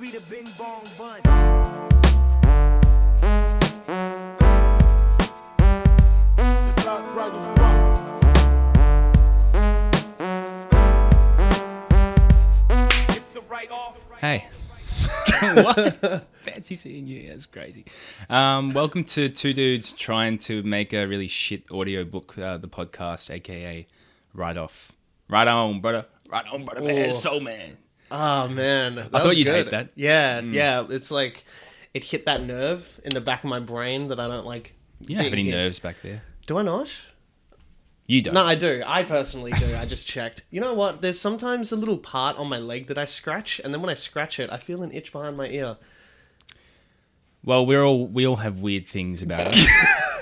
We the Bing Bong Bunch. Hey. What? Fancy seeing you. That's crazy. Welcome to Two Dudes Trying to Make a Really Shit Audiobook, the podcast, aka Right Off. Right on, brother. Right on, brother, man. Soul man. Oh, man. I thought you'd hate that. Yeah, yeah. It's like, it hit that nerve in the back of my brain that I don't like. You don't have any nerves back there. Do I not? You don't. No, I do. I personally do. I just checked. You know what? There's sometimes a little part on my leg that I scratch, and then when I scratch it, I feel an itch behind my ear. Well, we all have weird things about us.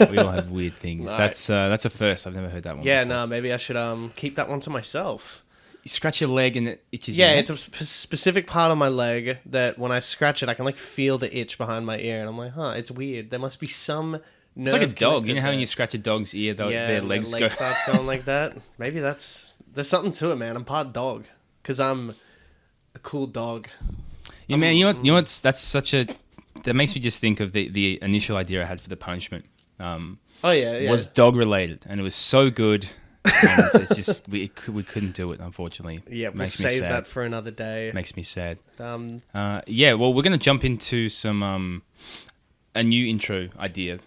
We all have weird things. Right. That's a first. I've never heard that one. Yeah, before. no, maybe I should keep that one to myself. You scratch your leg and it itches. Yeah, your it's a specific part on my leg that when I scratch it, I can like feel the itch behind my ear, and I'm like, huh, it's weird. There must be some. It's like a dog. You know how when you scratch a dog's ear, their legs go... starts going like that? Maybe there's something to it, man. I'm part dog. Because I'm a cool dog. Yeah, man, you know what? That makes me just think of the initial idea I had for the punishment. Was dog related, and it was so good. And it's just we couldn't do it, unfortunately. Yeah, we'll save that for another day. Makes me sad. Yeah, well, we're gonna jump into some a new intro idea.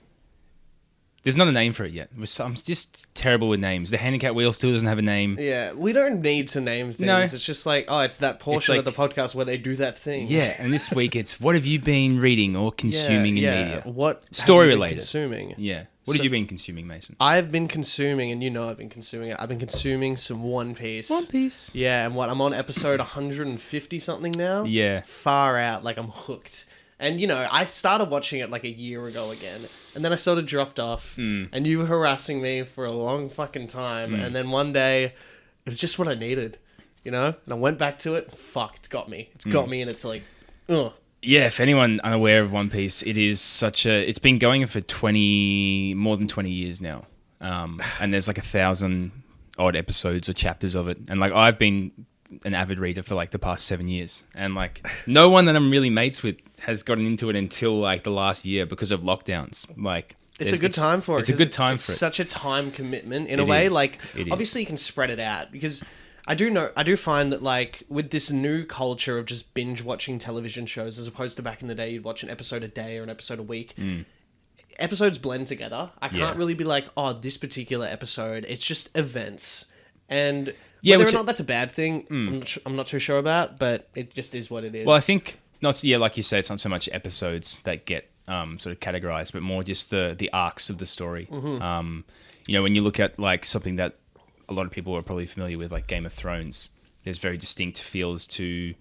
There's not a name for it yet. I'm just terrible with names. The handicap wheel still doesn't have a name. Yeah, we don't need to name things. No. It's just like, it's that portion of the podcast where they do that thing. Yeah, and this week it's what have you been reading or consuming in media? What story have you been related? Consuming. Yeah. What have you been consuming, Mason? I've been consuming, and you know I've been consuming it. I've been consuming some One Piece. One Piece. Yeah, and I'm on episode 150 something now. Yeah. Far out, like I'm hooked. And, you know, I started watching it like a year ago again. And then I sort of dropped off. And you were harassing me for a long fucking time. And then one day, it was just what I needed. You know? And I went back to it. Fuck, it's got me. It's got me, and it's like, ugh. Yeah, if anyone unaware of One Piece, it's been going for more than 20 years now. And there's like 1,000 odd episodes or chapters of it. And like, I've been an avid reader for like the past 7 years. And like, no one that I'm really mates with has gotten into it until like the last year because of lockdowns. Like, it's a good time for it. It's a good time for it. It's such a time commitment in a way. Like, obviously you can spread it out because I do find that like with this new culture of just binge watching television shows as opposed to back in the day you'd watch an episode a day or an episode a week. Episodes blend together. I can't really be like, this particular episode. It's just events. And whether or not that's a bad thing, I'm not too sure about, but it just is what it is. Well, I think like you say, it's not so much episodes that get sort of categorized, but more just the arcs of the story. You know, when you look at like something that a lot of people are probably familiar with, like Game of Thrones, there's very distinct feels to,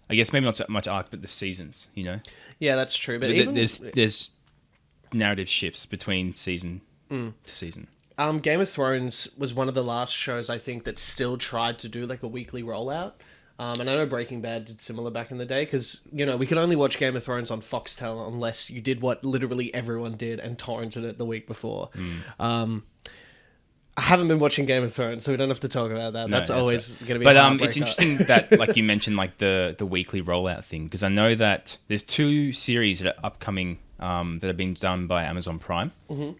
I guess maybe not so much arc, but the seasons. You know. Yeah, that's true. But even there's narrative shifts between season to season. Game of Thrones was one of the last shows I think that still tried to do like a weekly rollout. And I know Breaking Bad did similar back in the day because, you know, we could only watch Game of Thrones on Foxtel unless you did what literally everyone did and torrented it the week before. I haven't been watching Game of Thrones, so we don't have to talk about that. That's always going to be a heartbreaker. It's interesting that, like you mentioned, like the weekly rollout thing, because I know that there's 2 series that are upcoming that have been done by Amazon Prime,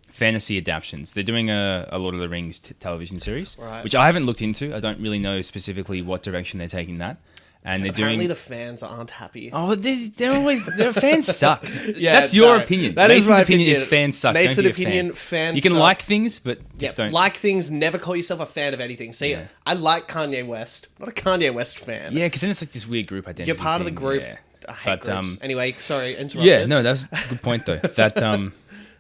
fantasy adaptions. They're doing a Lord of the Rings television series, which I haven't looked into. I don't really know specifically what direction they're taking that. And apparently the fans aren't happy. Oh, their fans suck. That's your opinion. That Mason's is my opinion. Is fans suck. Mason's opinion, fans You can suck. like things, but just don't. Like things, never call yourself a fan of anything. See, I like Kanye West. I'm not a Kanye West fan. Yeah, because then it's like this weird group identity. You're part of the group. Yeah. I hate groups. Anyway, sorry, interrupted. Yeah, no, that was a good point though. That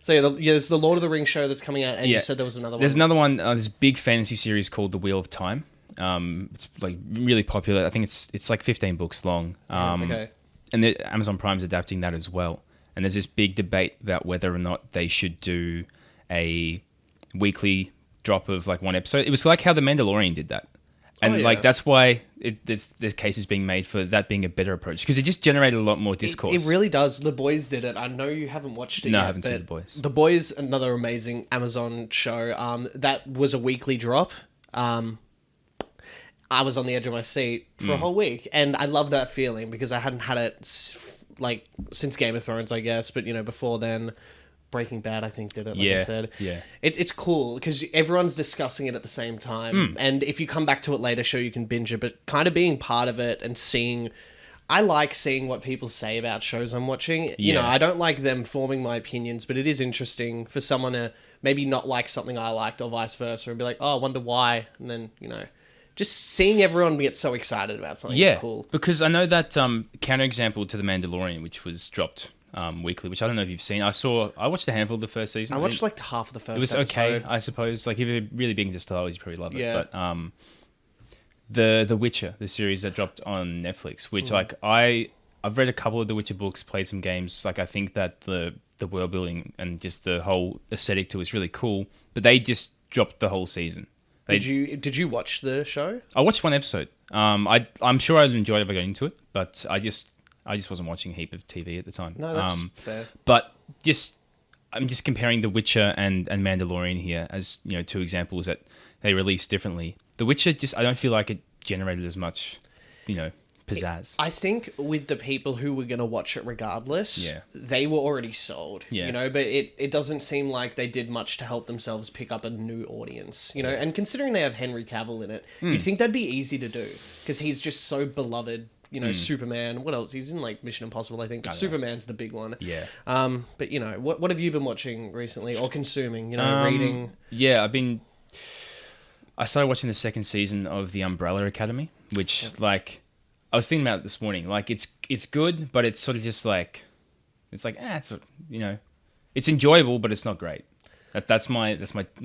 So there's the Lord of the Rings show that's coming out, and you said there was another one. There's another one. This big fantasy series called The Wheel of Time. It's like really popular. I think it's like 15 books long. Okay. And Amazon Prime's adapting that as well. And there's this big debate about whether or not they should do a weekly drop of like one episode. It was like how The Mandalorian did that. And like that's why there's cases being made for that being a better approach because it just generated a lot more discourse. It really does. The Boys did it. I know you haven't watched it yet. No, I haven't seen The Boys. The Boys, another amazing Amazon show. That was a weekly drop. I was on the edge of my seat for a whole week, and I love that feeling because I hadn't had it since Game of Thrones, I guess. But before then, Breaking Bad, I think, did it. Like I said, it's cool because everyone's discussing it at the same time, and if you come back to it later, sure you can binge it. But kind of being part of it and seeing. I like seeing what people say about shows I'm watching. I don't like them forming my opinions, but it is interesting for someone to maybe not like something I liked or vice versa and be like, oh, I wonder why. And then, just seeing everyone get so excited about something is cool. Because I know that counterexample to The Mandalorian, which was dropped weekly, which I don't know if you've seen. I watched a handful of the first season. I watched like half of the first It was episode. okay, I suppose. Like, if you're really big into Star Wars, you probably love it. Yeah. But The Witcher, the series that dropped on Netflix, which I've read a couple of The Witcher books, played some games. Like, I think that the world building and just the whole aesthetic to it is really cool. But they just dropped the whole season. Did you watch the show? I watched one episode. I'm sure I'd enjoy it if I got into it, but I just wasn't watching a heap of TV at the time. No, that's fair. But I'm just comparing The Witcher and Mandalorian here as two examples that they released differently. The Witcher I don't feel like it generated as much, pizzazz. I think with the people who were going to watch it regardless, they were already sold, but it doesn't seem like they did much to help themselves pick up a new audience, and considering they have Henry Cavill in it, you'd think that'd be easy to do because he's just so beloved, Superman, what else? He's in like Mission Impossible, I think, but Superman's the big one. Yeah. But what have you been watching recently or consuming, reading? Yeah, I started watching the second season of The Umbrella Academy, which I was thinking about it this morning. Like, it's good, but it's sort of just like, it's enjoyable, but it's not great. That's my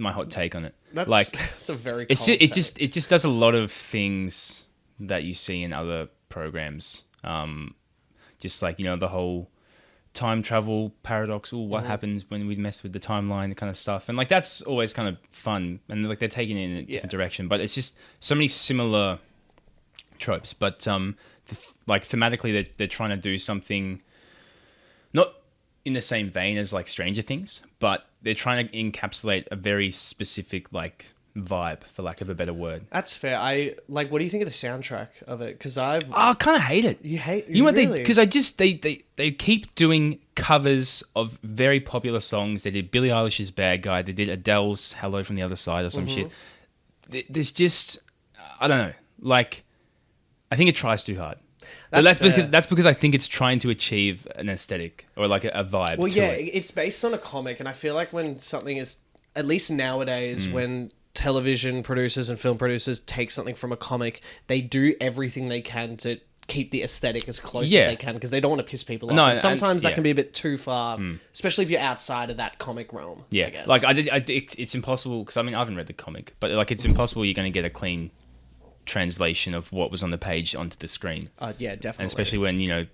hot take on it. That's a very it just does a lot of things that you see in other programs. Just like, the whole time travel paradox, what happens when we mess with the timeline kind of stuff. And that's always kind of fun. And they're taking it in a different direction, but it's just so many similar tropes. But thematically, they're trying to do something not in the same vein as Stranger Things, but they're trying to encapsulate a very specific vibe, for lack of a better word. That's fair. What do you think of the soundtrack of it? Because I kind of hate it. You hate? You know what? Really? Because they keep doing covers of very popular songs. They did Billie Eilish's "Bad Guy." They did Adele's "Hello from the Other Side" or some shit. There's just, I don't know. I think it tries too hard. That's because I think it's trying to achieve an aesthetic or a vibe. Well, to it. It's based on a comic, and I feel like when something is, at least nowadays, when television producers and film producers take something from a comic, they do everything they can to keep the aesthetic as close as they can because they don't want to piss people off. And sometimes that can be a bit too far, especially if you're outside of that comic realm. Yeah, I guess. It's impossible because I haven't read the comic, but it's impossible you're going to get a clean translation of what was on the page onto the screen. Yeah, definitely. And especially when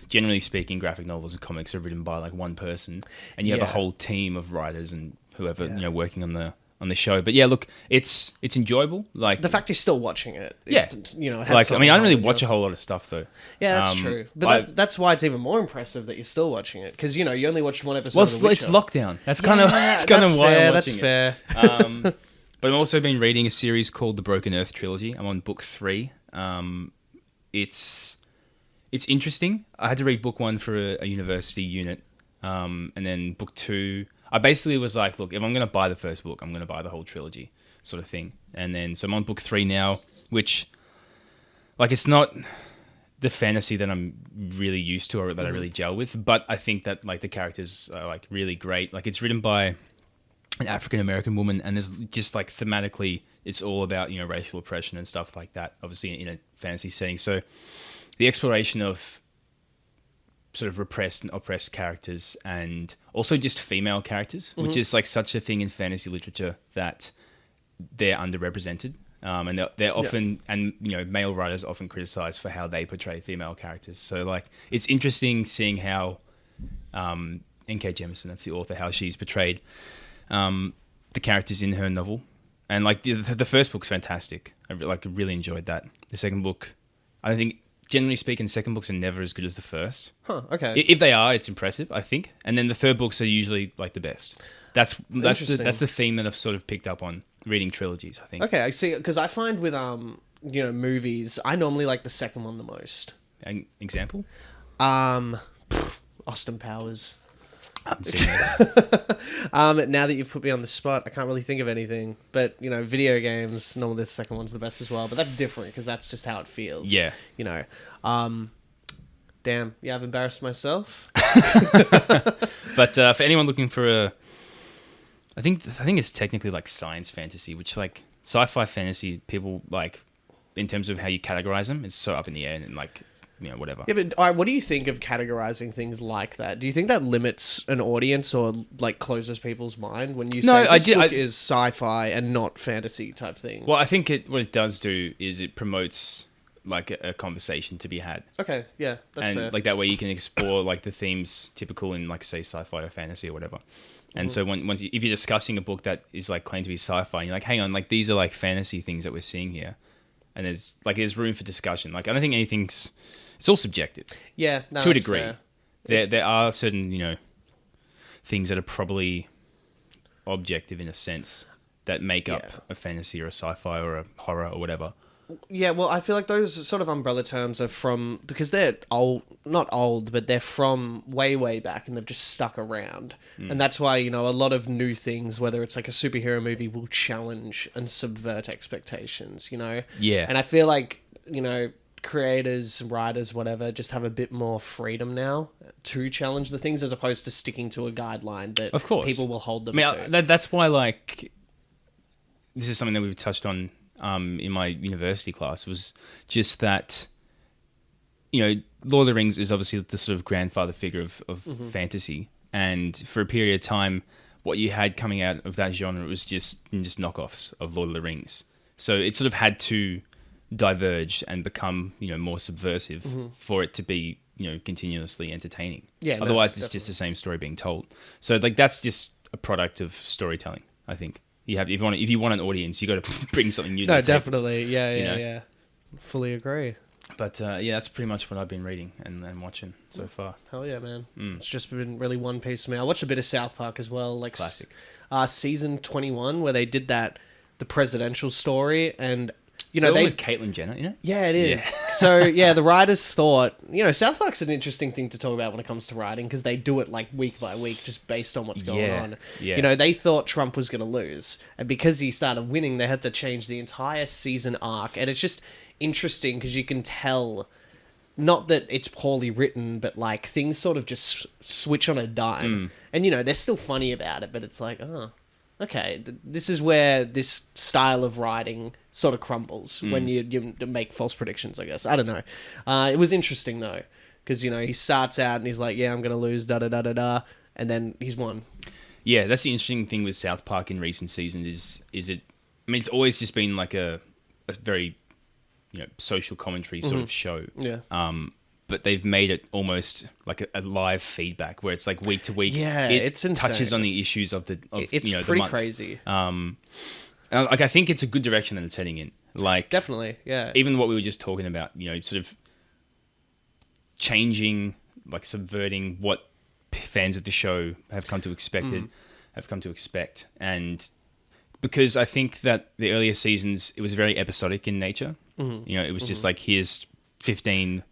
generally speaking, graphic novels and comics are written by one person, and you have a whole team of writers and whoever working on the show. But yeah, look, it's enjoyable. The fact you're still watching it. Yeah, it has I don't really watch a whole lot of stuff though. Yeah, that's true. But that's why it's even more impressive that you're still watching it because you only watched one episode. Well, of The Witcher. It's lockdown. That's kind of why I'm watching it. That's fair. But I've also been reading a series called the Broken Earth Trilogy. I'm on book 3. It's interesting. I had to read book 1 for a university unit, and then book 2. I basically was like, look, if I'm going to buy the first book, I'm going to buy the whole trilogy, sort of thing. And then so I'm on book 3 now, which it's not the fantasy that I'm really used to or that I really gel with, but I think that the characters are really great. It's written by an African-American woman, and there's just thematically it's all about racial oppression and stuff like that, obviously in a fantasy setting. So the exploration of sort of repressed and oppressed characters, and also just female characters, which is such a thing in fantasy literature that they're underrepresented, and they're often and male writers often criticized for how they portray female characters. So it's interesting seeing how N.K. Jemisin, that's the author, how she's portrayed the characters in her novel. And the first book's fantastic. I really enjoyed that. The second book, I don't think, generally speaking, second books are never as good as the first. Huh, okay. If they are, it's impressive, I think. And then the third books are usually the best. That's the theme that I've sort of picked up on reading trilogies, I think. Okay, I see. Because I find with movies, I normally like the second one the most. An example? Austin Powers. I haven't seen this. Now that you've put me on the spot, I can't really think of anything. But, video games, normally the second one's the best as well. But that's different because that's just how it feels. Yeah. Damn. Yeah, I've embarrassed myself. But for anyone looking for I think it's technically like science fantasy, which like sci-fi fantasy, people like, in terms of how you categorize them, it's so up in the air and like, whatever. Yeah, but what do you think of categorizing things like that? Do you think that limits an audience or like closes people's mind when you say this book is sci-fi and not fantasy type thing? Well, I think what it does do is it promotes like a conversation to be had. Okay, yeah, that's fair. And like that way you can explore like the themes typical in like say sci-fi or fantasy or whatever. And so if you're discussing a book that is like claimed to be sci-fi, and you're like, hang on, like these are like fantasy things that we're seeing here, and there's room for discussion. Like I don't think it's all subjective. Yeah, no, to a degree. Fair. There are certain things that are probably objective in a sense that make up a fantasy or a sci-fi or a horror or whatever. Yeah, well, I feel like those sort of umbrella terms are because they're not old, but they're from way, way back, and they've just stuck around. And that's why, a lot of new things, whether it's like a superhero movie, will challenge and subvert expectations, Yeah. And I feel like, creators, writers, whatever, just have a bit more freedom now to challenge the things as opposed to sticking to a guideline that of course people will hold them to. That's why, like, this is something that we've touched on in my university class, was just that, Lord of the Rings is obviously the sort of grandfather figure of fantasy. And for a period of time, what you had coming out of that genre was just knockoffs of Lord of the Rings. So it sort of had to diverge and become, more subversive for it to be, continuously entertaining. Yeah. Otherwise, it's just the same story being told. So like that's just a product of storytelling, I think. If you want an audience, you got to bring something new. No, definitely. Yeah. Fully agree. But that's pretty much what I've been reading and watching so far. Hell yeah, man. It's just been really one piece for me. I watched a bit of South Park as well, like classic. Season 21, where they did the presidential story, and they with Caitlyn Jenner, Yeah, it is. Yeah. So the writers thought, South Park's an interesting thing to talk about when it comes to writing because they do it like week by week, just based on what's going on. Yeah. They thought Trump was going to lose, and because he started winning, they had to change the entire season arc, and it's just interesting because you can tell, not that it's poorly written, but like things sort of just switch on a dime, and they're still funny about it, but it's like, oh, okay, this is where this style of writing sort of crumbles when you make false predictions, I guess. I don't know. It was interesting, though, because, he starts out and he's like, yeah, I'm going to lose, da-da-da-da-da, and then he's won. Yeah, that's the interesting thing with South Park in recent seasons is it... I mean, it's always just been like a very, social commentary sort of show. Yeah. But they've made it almost like a live feedback where it's like week to week. Yeah, it's insane. Touches on the issues of it's the pretty month. crazy. Like I think it's a good direction that it's heading in. Like definitely, yeah. Even what we were just talking about, sort of changing, like subverting what fans of the show have come to expect, and because I think that the earlier seasons it was very episodic in nature. It was just like here's 15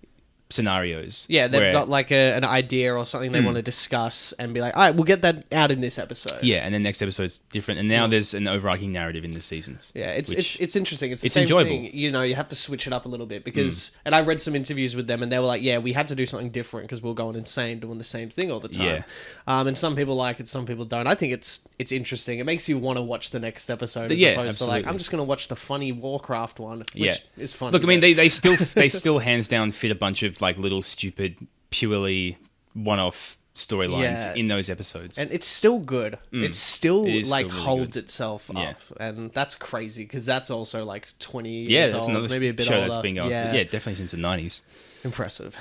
scenarios. Yeah, they've got like an idea or something they want to discuss and be like, all right, we'll get that out in this episode. Yeah, and then next episode's different. And now there's an overarching narrative in the seasons. Yeah, it's interesting. It's the same enjoyable. Thing. You have to switch it up a little bit because, and I read some interviews with them and they were like, yeah, we had to do something different because we were going insane doing the same thing all the time. Yeah. And some people like it, some people don't. I think it's interesting. It makes you want to watch the next episode as opposed to like, I'm just going to watch the funny Warcraft one, which is fun. Look, I mean, they still hands down fit a bunch of like little stupid, purely one-off storylines in those episodes, and it's still good. It still really holds good. itself up, and that's crazy because that's also like 20 years that's old, another maybe a bit show older. That's been going for, definitely since the 90s. Impressive.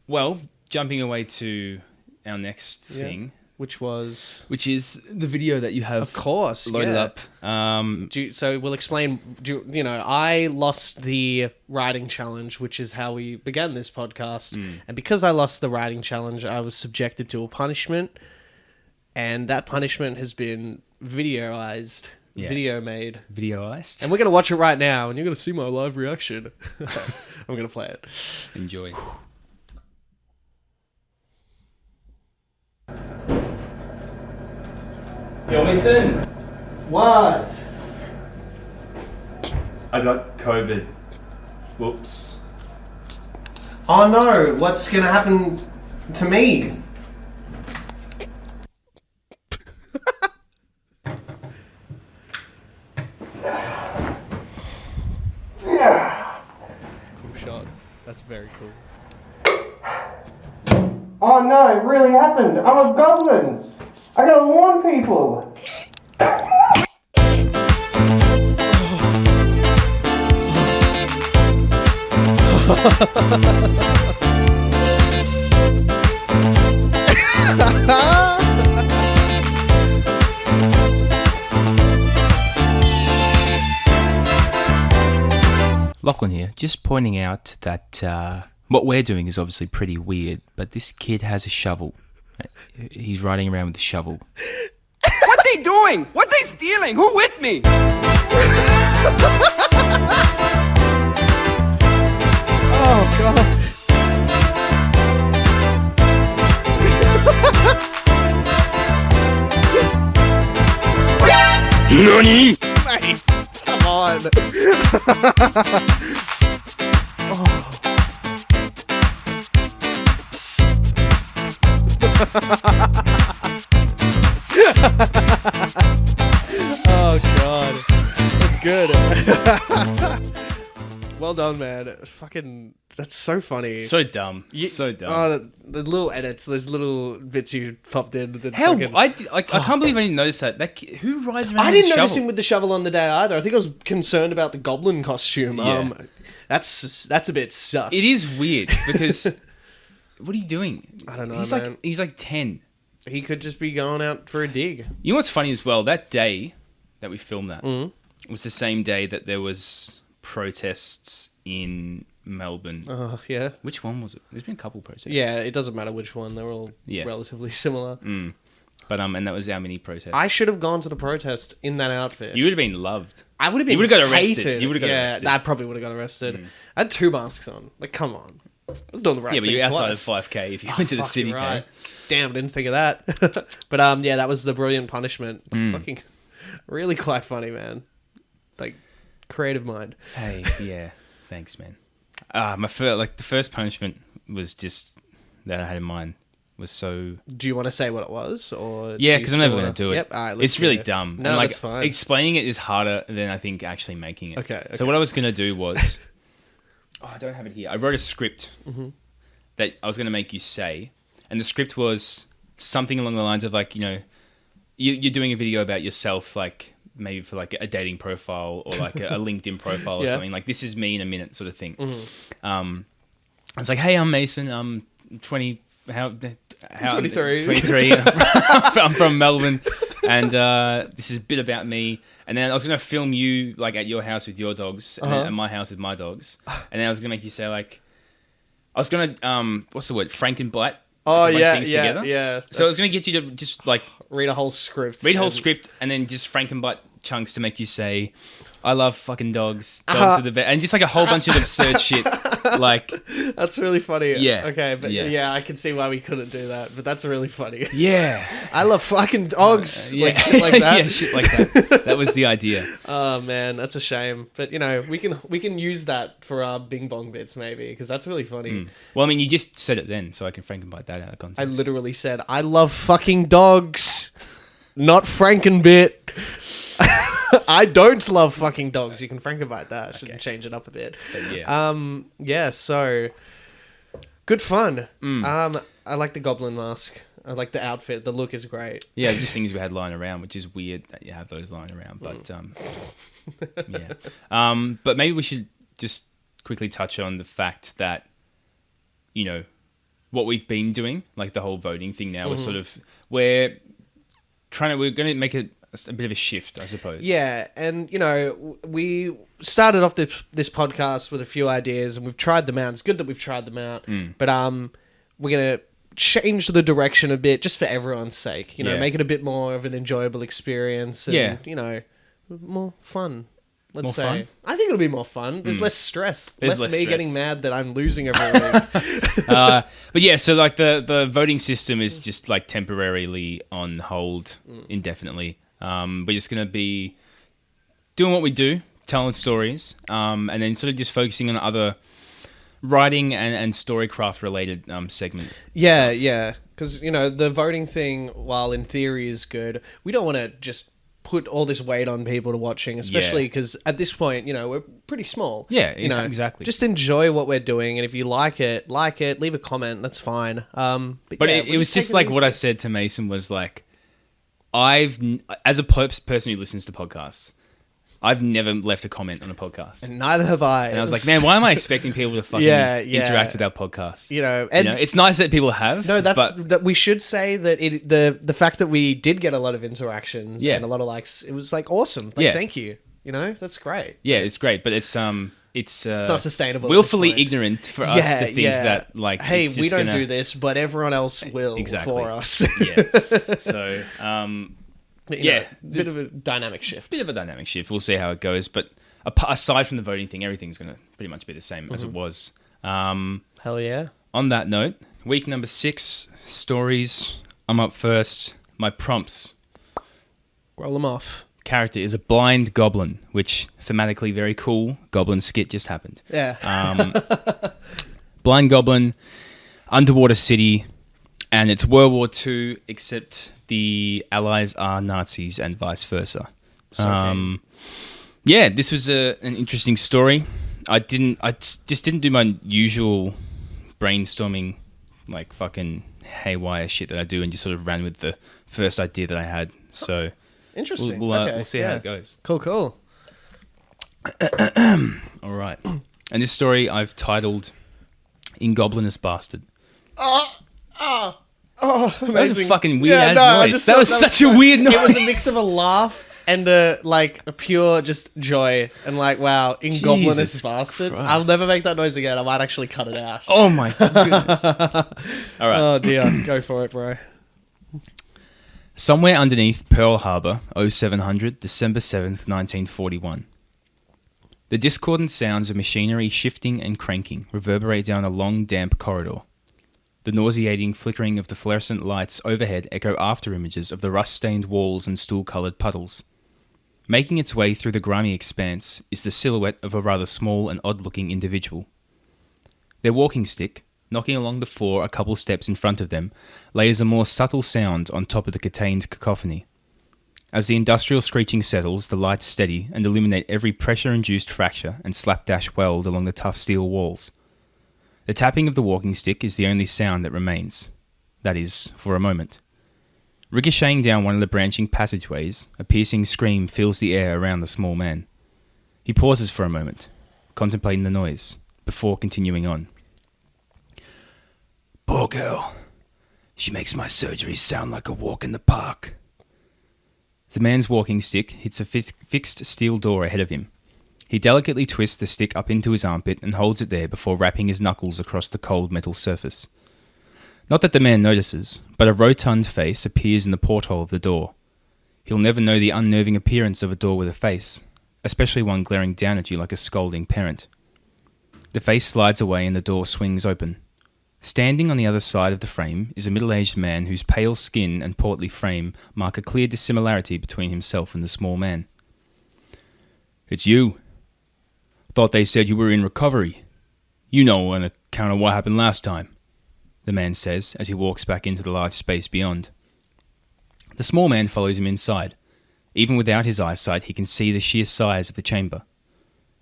Well, jumping away to our next thing, which is the video that you have, of course, loaded up. So we'll explain. I lost the writing challenge, which is how we began this podcast, and because I lost the writing challenge, I was subjected to a punishment, and that punishment has been videoized video made. Videoized. And we're going to watch it right now, and you're going to see my live reaction. I'm going to play it. Enjoy. Yo, listen. What? I got COVID. Whoops. Oh no, what's going to happen to me? That's a cool shot. That's very cool. Oh no, it really happened. I'm a goblin. I gotta warn people. Lachlan here, just pointing out that what we're doing is obviously pretty weird, but this kid has a shovel. He's riding around with a shovel. What they doing? What they stealing? Who with me? Oh god. NANI?! Mate, come on. Oh god. That's good. Well done, man. Fucking, that's so funny. So dumb. So dumb. Oh, the little edits, those little bits you popped in. Hell, I can't believe I didn't notice that. Who rides around I with didn't a notice shovel? him with the shovel on the day either. I think I was concerned about the goblin costume. Yeah. That's a bit sus. It is weird because what are you doing? I don't know, He's man. he's like 10. He could just be going out for a dig. You know what's funny as well? That day that we filmed that Mm-hmm. was the same day that there was protests in Melbourne. Yeah. Which one was it? There's been a couple protests. Yeah, it doesn't matter which one. They're all relatively similar. But and that was our mini protest. I should have gone to the protest in that outfit. You would have been loved. I would have been. You would have got arrested. hated. You would have got arrested. I probably would have got arrested. I had 2 masks on. Like, come on. I was doing the right Yeah, thing but you're outside twice. of 5K if you went to the Fucking city. right. Right. Damn, didn't think of that. But yeah, that was the brilliant punishment. It's fucking really quite funny, man. Like, creative mind. Hey, yeah. Thanks, man. The first punishment was just that I had in mind was so. Do you want to say what it was, or Yeah, because I'm never going to do it. Yep. All right, let's it's really hear it. dumb. No, and, like, that's fine. Explaining it is harder than I think actually making it. Okay. So what I was going to do was, I don't have it here. I wrote a script that I was going to make you say, and the script was something along the lines of like, you know, you're doing a video about yourself, like maybe for like a dating profile or like a LinkedIn profile or something. Like, this is me in a minute sort of thing. It's like, hey, I'm Mason. I'm 20. How 23. 23. I'm from Melbourne, and this is a bit about me. And then I was gonna film you like at your house with your dogs, and then at my house with my dogs. And then I was gonna make you say like, I was gonna what's the word? Frankenbite. Oh Like, yeah, things yeah, together. yeah. So I was gonna get you to just like read a whole script. and then just Frankenbite chunks to make you say, I love fucking dogs. Dogs are the best. And just like a whole bunch of absurd shit. Like, That's really funny. Yeah. Okay, but Yeah. yeah, I can see why we couldn't do that. But that's really funny. yeah. I love fucking dogs. Yeah. Like shit like that. Yeah, shit like that. That was the idea. Oh man, that's a shame. But you know, we can use that for our Bing Bong bits maybe, because that's really funny. Well, I mean, you just said it then, so I can Frankenbite that out of context. I literally said, I love fucking dogs, not Frankenbit. I don't love fucking dogs. You can Frankenbite that. I should change it up a bit. But yeah. Yeah, so good fun. I like the goblin mask. I like the outfit. The look is great. Yeah, just things we had lying around, which is weird that you have those lying around. But yeah. But maybe we should just quickly touch on the fact that, you know, what we've been doing, like the whole voting thing now, is sort of we're going to make it a bit of a shift, I suppose. Yeah, and you know, we started off this podcast with a few ideas, and we've tried them out. It's good that we've tried them out, but we're gonna change the direction a bit, just for everyone's sake. You know, make it a bit more of an enjoyable experience, and you know, more fun. Let's More say. fun? I think it'll be more fun. There's less stress. There's less less me stress. getting mad that I'm losing every week. But yeah, so like the voting system is just like temporarily on hold indefinitely. We're just going to be doing what we do, telling stories, and then sort of just focusing on other writing and storycraft related segment. Yeah, yeah. Because, the voting thing, while in theory is good, we don't want to just put all this weight on people to watching, especially because at this point, we're pretty small. Yeah, exactly. Just enjoy what we're doing, and if you like it, leave a comment, that's fine. But it was just like what I said to Mason was like, as a person who listens to podcasts, I've never left a comment on a podcast. And neither have I. And I was like, man, why am I expecting people to fucking interact with our podcast? And it's nice that people have. No, that we should say that the fact that we did get a lot of interactions and a lot of likes, it was like awesome. Like, thank you. That's great. Yeah, it's great, but it's not sustainable. Willfully ignorant for us to think that like, hey, it's we just don't do this, but everyone else will for us. Yeah. So, bit of a dynamic shift. We'll see how it goes. But aside from the voting thing, everything's going to pretty much be the same as it was. Hell yeah. On that note, week number 6, stories. I'm up first. My prompts. Roll them off. Character is a blind goblin, which thematically very cool. Goblin skit just happened. Yeah. Blind goblin, underwater city, and it's World War II, except the Allies are Nazis and vice versa. This was an interesting story. I just didn't do my usual brainstorming, like fucking haywire shit that I do, and just sort of ran with the first idea that I had. So interesting. We'll see how it goes. Cool. All right. And this story I've titled Ingoblinous Basterd. Oh, amazing. That was a fucking weird noise. That was such a weird noise. It was a mix of a laugh and a pure just joy and wow, Ingoblinous Bastard. Christ. I'll never make that noise again. I might actually cut it out. Oh my goodness. All right. Oh dear. Go for it, bro. Somewhere underneath Pearl Harbor, 0700, December 7th, 1941. The discordant sounds of machinery shifting and cranking reverberate down a long, damp corridor. The nauseating flickering of the fluorescent lights overhead echo after images of the rust-stained walls and stool-coloured puddles. Making its way through the grimy expanse is the silhouette of a rather small and odd-looking individual. Their walking stick, knocking along the floor a couple steps in front of them, layers a more subtle sound on top of the contained cacophony. As the industrial screeching settles, the lights steady and illuminate every pressure-induced fracture and slapdash weld along the tough steel walls. The tapping of the walking stick is the only sound that remains. That is, for a moment. Ricocheting down one of the branching passageways, a piercing scream fills the air around the small man. He pauses for a moment, contemplating the noise, before continuing on. Poor girl. She makes my surgery sound like a walk in the park. The man's walking stick hits a fixed steel door ahead of him. He delicately twists the stick up into his armpit and holds it there before rapping his knuckles across the cold metal surface. Not that the man notices, but a rotund face appears in the porthole of the door. He'll never know the unnerving appearance of a door with a face, especially one glaring down at you like a scolding parent. The face slides away and the door swings open. Standing on the other side of the frame is a middle-aged man whose pale skin and portly frame mark a clear dissimilarity between himself and the small man. It's you. Thought they said you were in recovery. You know on account of what happened last time, the man says as he walks back into the large space beyond. The small man follows him inside. Even without his eyesight, he can see the sheer size of the chamber.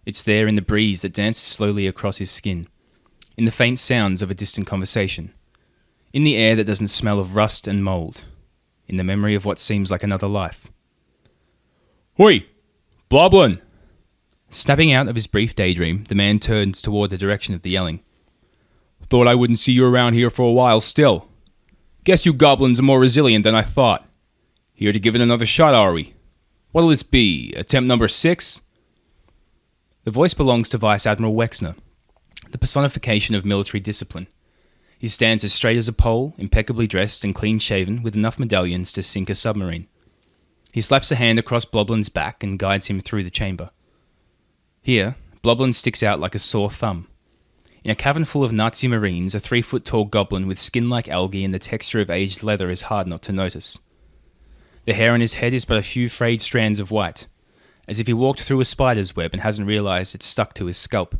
It's there in the breeze that dances slowly across his skin, in the faint sounds of a distant conversation, in the air that doesn't smell of rust and mould, in the memory of what seems like another life. Hoi! Bloblin! Snapping out of his brief daydream, the man turns toward the direction of the yelling. Thought I wouldn't see you around here for a while still. Guess you goblins are more resilient than I thought. Here to give it another shot, are we? What'll this be, attempt number 6? The voice belongs to Vice Admiral Wexner, the personification of military discipline. He stands as straight as a pole, impeccably dressed and clean-shaven with enough medallions to sink a submarine. He slaps a hand across Bloblin's back and guides him through the chamber. Here, Bloblin sticks out like a sore thumb. In a cavern full of Nazi Marines, a 3-foot-tall goblin with skin like algae and the texture of aged leather is hard not to notice. The hair on his head is but a few frayed strands of white, as if he walked through a spider's web and hasn't realised it's stuck to his scalp.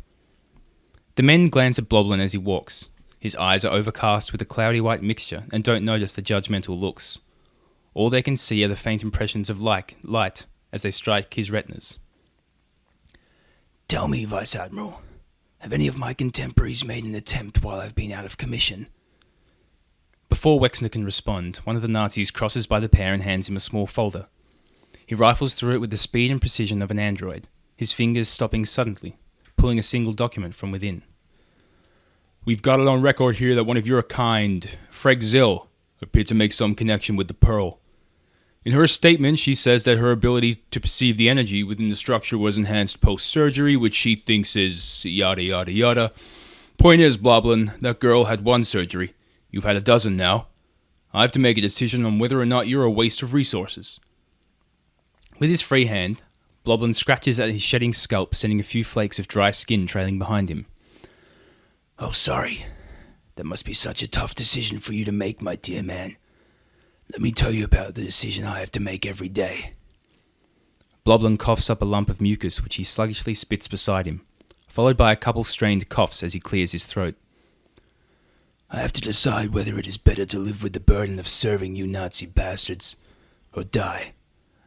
The men glance at Bloblin as he walks. His eyes are overcast with a cloudy white mixture and don't notice the judgmental looks. All they can see are the faint impressions of light as they strike his retinas. Tell me, Vice Admiral, have any of my contemporaries made an attempt while I've been out of commission? Before Wexner can respond, one of the Nazis crosses by the pair and hands him a small folder. He rifles through it with the speed and precision of an android, his fingers stopping suddenly, pulling a single document from within. We've got it on record here that one of your kind, Freg Zill, appeared to make some connection with the Pearl. In her statement, she says that her ability to perceive the energy within the structure was enhanced post-surgery, which she thinks is yada yada yada. Point is, Bloblin, that girl had one surgery. You've had a dozen now. I have to make a decision on whether or not you're a waste of resources. With his free hand, Bloblin scratches at his shedding scalp, sending a few flakes of dry skin trailing behind him. Oh, sorry. That must be such a tough decision for you to make, my dear man. Let me tell you about the decision I have to make every day. Bloblin coughs up a lump of mucus which he sluggishly spits beside him, followed by a couple strained coughs as he clears his throat. I have to decide whether it is better to live with the burden of serving you Nazi bastards, or die,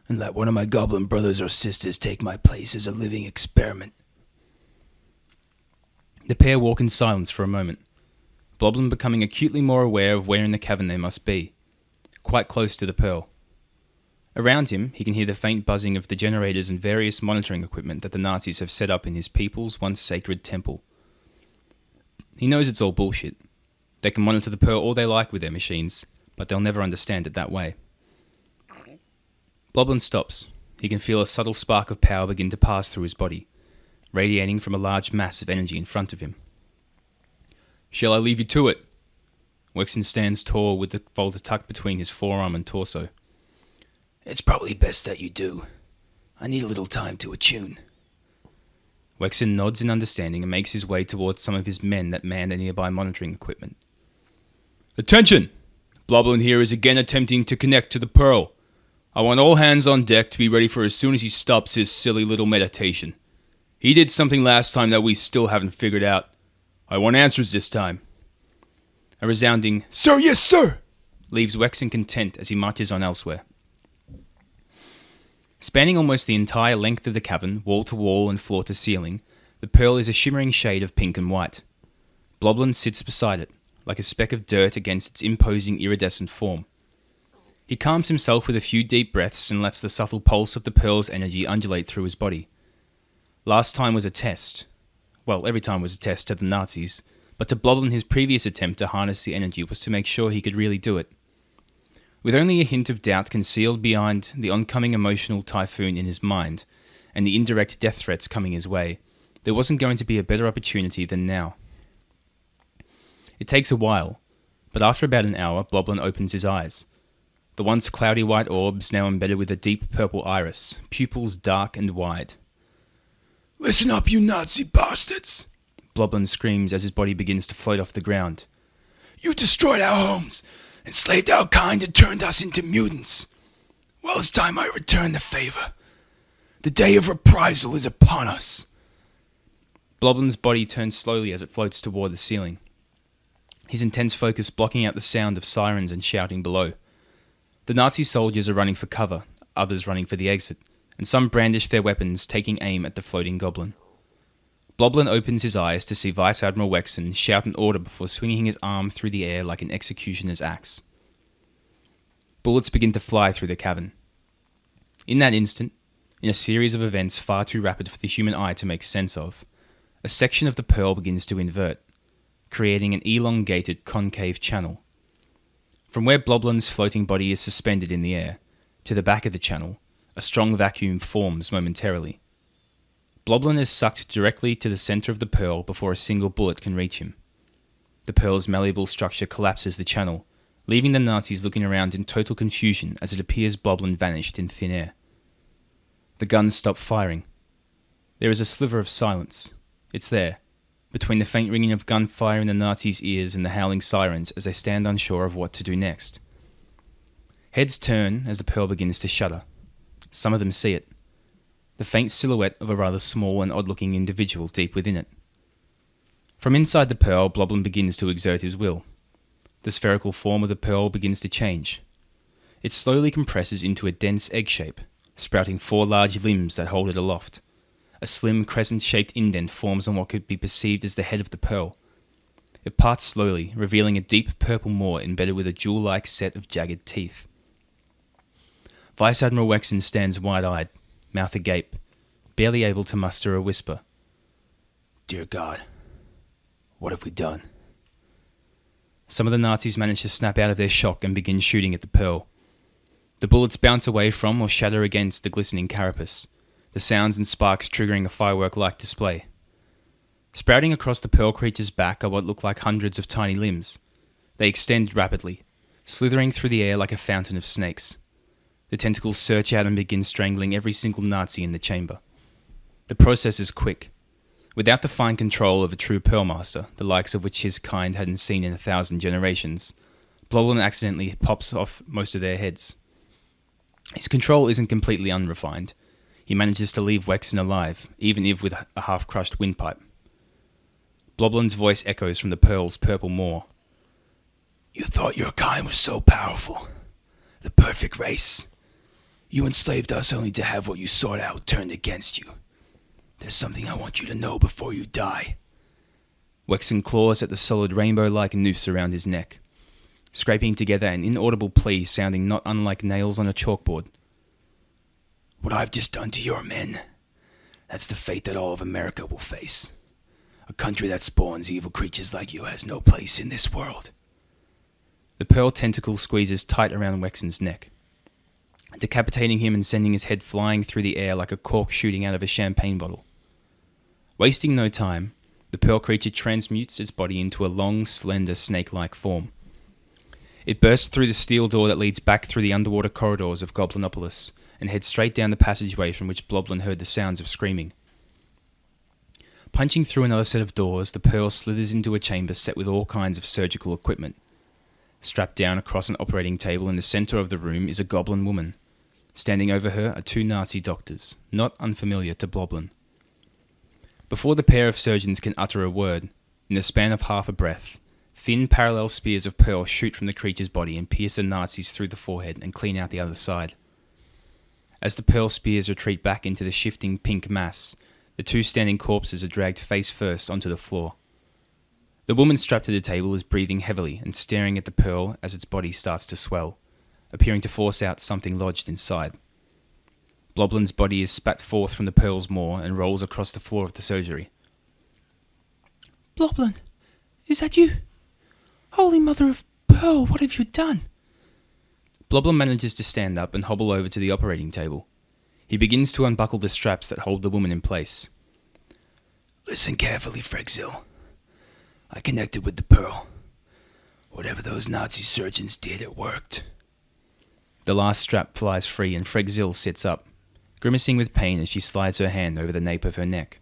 and let one of my goblin brothers or sisters take my place as a living experiment. The pair walk in silence for a moment, Bloblin becoming acutely more aware of where in the cavern they must be, quite close to the Pearl. Around him, he can hear the faint buzzing of the generators and various monitoring equipment that the Nazis have set up in his people's once sacred temple. He knows it's all bullshit. They can monitor the Pearl all they like with their machines, but they'll never understand it that way. Bloblin stops. He can feel a subtle spark of power begin to pass through his body, radiating from a large mass of energy in front of him. Shall I leave you to it? Wexen stands tall with the folder tucked between his forearm and torso. It's probably best that you do. I need a little time to attune. Wexen nods in understanding and makes his way towards some of his men that man the nearby monitoring equipment. Attention! Bloblin here is again attempting to connect to the Pearl. I want all hands on deck to be ready for as soon as he stops his silly little meditation. He did something last time that we still haven't figured out. I want answers this time. A resounding, "Sir, yes, sir!" leaves Wexen content as he marches on elsewhere. Spanning almost the entire length of the cavern, wall to wall and floor to ceiling, the Pearl is a shimmering shade of pink and white. Bloblin sits beside it, like a speck of dirt against its imposing iridescent form. He calms himself with a few deep breaths and lets the subtle pulse of the Pearl's energy undulate through his body. Last time was a test. Well, every time was a test to the Nazis, but to Bloblin his previous attempt to harness the energy was to make sure he could really do it. With only a hint of doubt concealed behind the oncoming emotional typhoon in his mind, and the indirect death threats coming his way, there wasn't going to be a better opportunity than now. It takes a while, but after about an hour, Bloblin opens his eyes. The once cloudy white orbs now embedded with a deep purple iris, pupils dark and wide. Listen up, you Nazi bastards! Bloblin screams as his body begins to float off the ground. You destroyed our homes, enslaved our kind and turned us into mutants. Well, it's time I return the favor. The day of reprisal is upon us. Bloblin's body turns slowly as it floats toward the ceiling, his intense focus blocking out the sound of sirens and shouting below. The Nazi soldiers are running for cover, others running for the exit, and some brandish their weapons, taking aim at the floating goblin. Bloblin opens his eyes to see Vice Admiral Wexen shout an order before swinging his arm through the air like an executioner's axe. Bullets begin to fly through the cavern. In that instant, in a series of events far too rapid for the human eye to make sense of, a section of the Pearl begins to invert, creating an elongated concave channel. From where Bloblin's floating body is suspended in the air, to the back of the channel, a strong vacuum forms momentarily. Bloblin is sucked directly to the center of the Pearl before a single bullet can reach him. The Pearl's malleable structure collapses the channel, leaving the Nazis looking around in total confusion as it appears Bloblin vanished in thin air. The guns stop firing. There is a sliver of silence. It's there, between the faint ringing of gunfire in the Nazis' ears and the howling sirens as they stand unsure of what to do next. Heads turn as the Pearl begins to shudder. Some of them see it. The faint silhouette of a rather small and odd-looking individual deep within it. From inside the Pearl, Bloblin begins to exert his will. The spherical form of the Pearl begins to change. It slowly compresses into a dense egg shape, sprouting 4 large limbs that hold it aloft. A slim crescent-shaped indent forms on what could be perceived as the head of the Pearl. It parts slowly, revealing a deep purple maw embedded with a jewel-like set of jagged teeth. Vice Admiral Wexon stands wide-eyed, mouth agape, barely able to muster a whisper. Dear God, what have we done? Some of the Nazis manage to snap out of their shock and begin shooting at the Pearl. The bullets bounce away from or shatter against the glistening carapace, the sounds and sparks triggering a firework-like display. Sprouting across the Pearl creature's back are what look like hundreds of tiny limbs. They extend rapidly, slithering through the air like a fountain of snakes. The tentacles search out and begin strangling every single Nazi in the chamber. The process is quick. Without the fine control of a true Pearl Master, the likes of which his kind hadn't seen in 1,000 generations, Bloblin accidentally pops off most of their heads. His control isn't completely unrefined. He manages to leave Wexon alive, even if with a half-crushed windpipe. Bloblin's voice echoes from the Pearl's purple maw. You thought your kind was so powerful. The perfect race. You enslaved us only to have what you sought out turned against you. There's something I want you to know before you die. Wexon claws at the solid rainbow-like noose around his neck, scraping together an inaudible plea sounding not unlike nails on a chalkboard. What I've just done to your men, that's the fate that all of America will face. A country that spawns evil creatures like you has no place in this world. The Pearl tentacle squeezes tight around Wexon's neck, decapitating him and sending his head flying through the air like a cork shooting out of a champagne bottle. Wasting no time, the Pearl creature transmutes its body into a long, slender, snake-like form. It bursts through the steel door that leads back through the underwater corridors of Goblinopolis and heads straight down the passageway from which Bloblin heard the sounds of screaming. Punching through another set of doors, the Pearl slithers into a chamber set with all kinds of surgical equipment. Strapped down across an operating table in the center of the room is a goblin woman. Standing over her are 2 Nazi doctors, not unfamiliar to Bloblin. Before the pair of surgeons can utter a word, in the span of half a breath, thin parallel spears of Pearl shoot from the creature's body and pierce the Nazis through the forehead and clean out the other side. As the Pearl spears retreat back into the shifting pink mass, the 2 standing corpses are dragged face first onto the floor. The woman strapped to the table is breathing heavily and staring at the Pearl as its body starts to swell, appearing to force out something lodged inside. Bloblin's body is spat forth from the Pearl's maw and rolls across the floor of the surgery. Bloblin, is that you? Holy Mother of Pearl, what have you done? Bloblin manages to stand up and hobble over to the operating table. He begins to unbuckle the straps that hold the woman in place. Listen carefully, Fregzil. I connected with the Pearl. Whatever those Nazi surgeons did, it worked. The last strap flies free and Fregzil sits up, grimacing with pain as she slides her hand over the nape of her neck.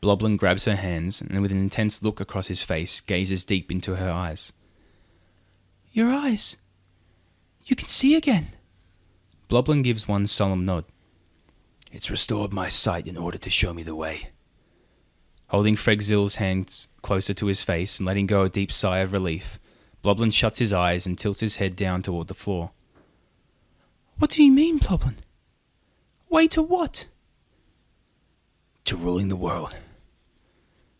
Bloblin grabs her hands and with an intense look across his face gazes deep into her eyes. Your eyes. You can see again. Bloblin gives one solemn nod. It's restored my sight in order to show me the way. Holding Fregzil's hands closer to his face and letting go a deep sigh of relief, Bloblin shuts his eyes and tilts his head down toward the floor. What do you mean, Bloblin? Way to what? To ruling the world.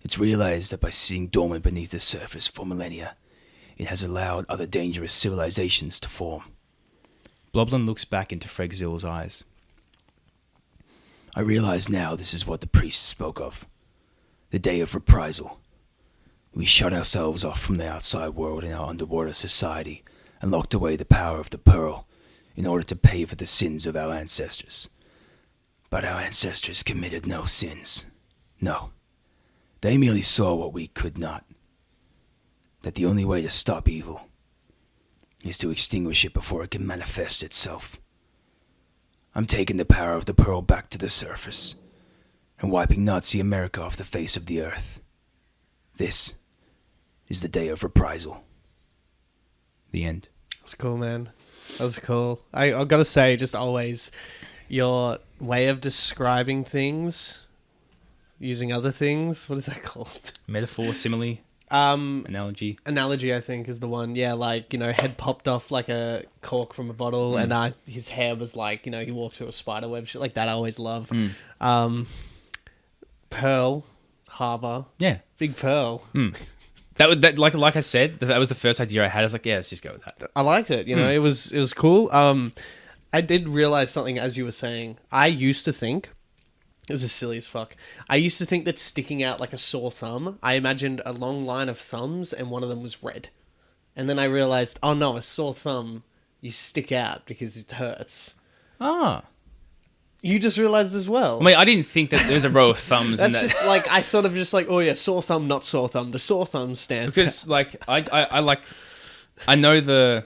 It's realized that by sitting dormant beneath the surface for millennia, it has allowed other dangerous civilizations to form. Bloblin looks back into Fregzil's eyes. I realize now this is what the priests spoke of. The day of reprisal. We shut ourselves off from the outside world in our underwater society and locked away the power of the Pearl in order to pay for the sins of our ancestors. But our ancestors committed no sins. No. They merely saw what we could not. That the only way to stop evil is to extinguish it before it can manifest itself. I'm taking the power of the pearl back to the surface and wiping Nazi America off the face of the earth. This is the day of reprisal. The end. That's cool, man. That was cool. I've got to say, just always, your way of describing things using other things, what is that called? Metaphor, simile, analogy. Analogy, I think, is the one. Yeah, like, head popped off like a cork from a bottle, and his hair was like, he walked through a spider web, shit like that. I always love. Pearl Harbor. Yeah. Big Pearl. Like I said, that was the first idea I had. I was like, yeah, let's just go with that. I liked it. It was cool. I did realize something as you were saying. I used to think, this is silly as fuck. I used to think that sticking out like a sore thumb, I imagined a long line of thumbs and one of them was red. And then I realized, oh no, a sore thumb, you stick out because it hurts. Ah. You just realized as well. I mean, I didn't think that there was a row of thumbs. That's just like, I sort of just like, oh yeah, sore thumb, not sore thumb. The sore thumb stands because, out. like, I know the,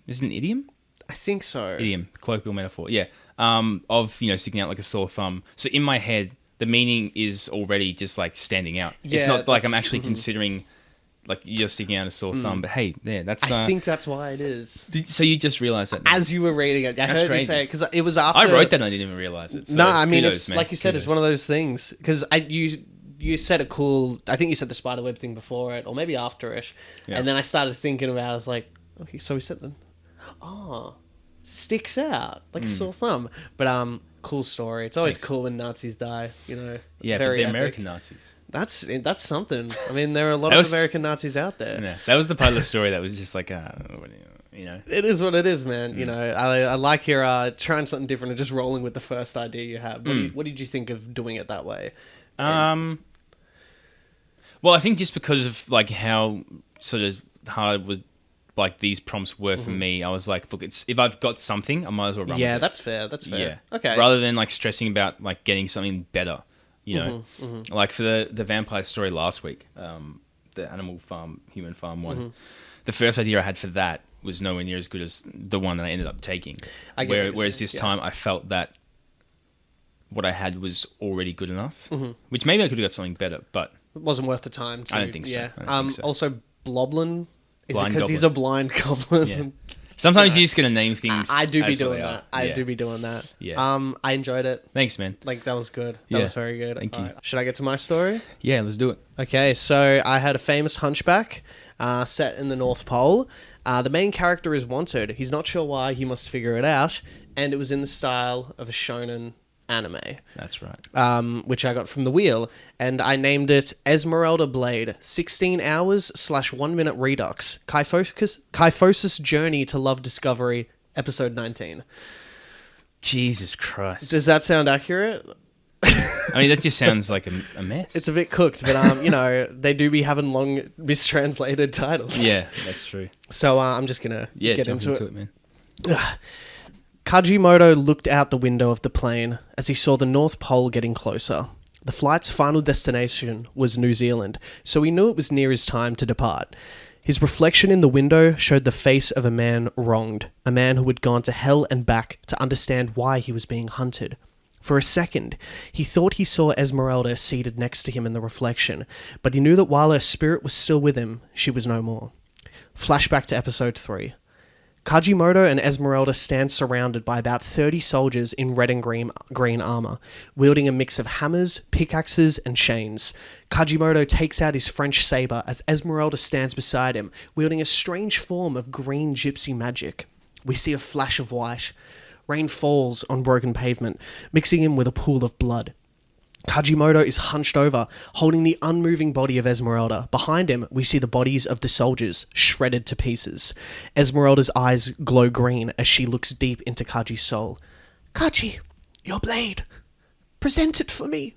is it an idiom? I think so. Idiom, colloquial metaphor, yeah. Of, sticking out like a sore thumb. So in my head, the meaning is already just like standing out. Yeah, it's not like I'm actually considering like you're sticking out a sore thumb, but hey, that's... I think that's why it is. So you just realized that now? As you were reading it. I heard crazy. You say it, because it was after... I wrote that and I didn't even realize it. So no, I mean, kudos, it's man. like you said, it's one of those things. Because you said a cool... I think you said the spiderweb thing before it, or maybe after it. Yeah. And then I started thinking about it. I was like, okay, so we said then... Oh, sticks out like a sore thumb. But cool story. It's always cool when Nazis die, Yeah, very but they're epic. American Nazis. That's something. I mean, there are a lot of American Nazis out there. Yeah, that was the part of the story that was just like, It is what it is, man. I like your trying something different and just rolling with the first idea you have. What did you think of doing it that way? Well, I think just because of like how sort of hard was like these prompts were for me, I was like, look, if I've got something, I might as well run with it. That's fair. That's fair. Yeah. Okay. Rather than like stressing about like getting something better, like for the vampire story last week, the Animal Farm, Human Farm one, the first idea I had for that was nowhere near as good as the one that I ended up taking. Whereas this time I felt that what I had was already good enough, which maybe I could have got something better, but it wasn't worth the time. I don't think so. Yeah. Also, Bloblin. Is it because he's a blind goblin? Yeah. Sometimes you're just going to name things. I do be doing that. I do be doing that. Yeah. I enjoyed it. Thanks, man. Like, that was good. That was very good. Thank you. Right. Should I get to my story? Yeah, let's do it. Okay, so I had a famous hunchback set in the North Pole. The main character is wanted. He's not sure why. He must figure it out. And it was in the style of a shonen anime. That's right. Which I got from The Wheel, and I named it Esmeralda Blade, 16 hours / 1 minute redux, Kyphosis Journey to Love Discovery, episode 19. Jesus Christ. Does that sound accurate? I mean, that just sounds like a mess. It's a bit cooked, but they do be having long mistranslated titles. Yeah, that's true. So I'm just gonna get into it, man. Quasimodo looked out the window of the plane as he saw the North Pole getting closer. The flight's final destination was New Zealand, so he knew it was near his time to depart. His reflection in the window showed the face of a man wronged, a man who had gone to hell and back to understand why he was being hunted. For a second, he thought he saw Esmeralda seated next to him in the reflection, but he knew that while her spirit was still with him, she was no more. Flashback to episode 3. Quasimodo and Esmeralda stand surrounded by about 30 soldiers in red and green armor, wielding a mix of hammers, pickaxes, and chains. Quasimodo takes out his French saber as Esmeralda stands beside him, wielding a strange form of green gypsy magic. We see a flash of white. Rain falls on broken pavement, mixing him with a pool of blood. Quasimodo is hunched over, holding the unmoving body of Esmeralda. Behind him, we see the bodies of the soldiers, shredded to pieces. Esmeralda's eyes glow green as she looks deep into Kaji's soul. "Kaji, your blade. Present it for me."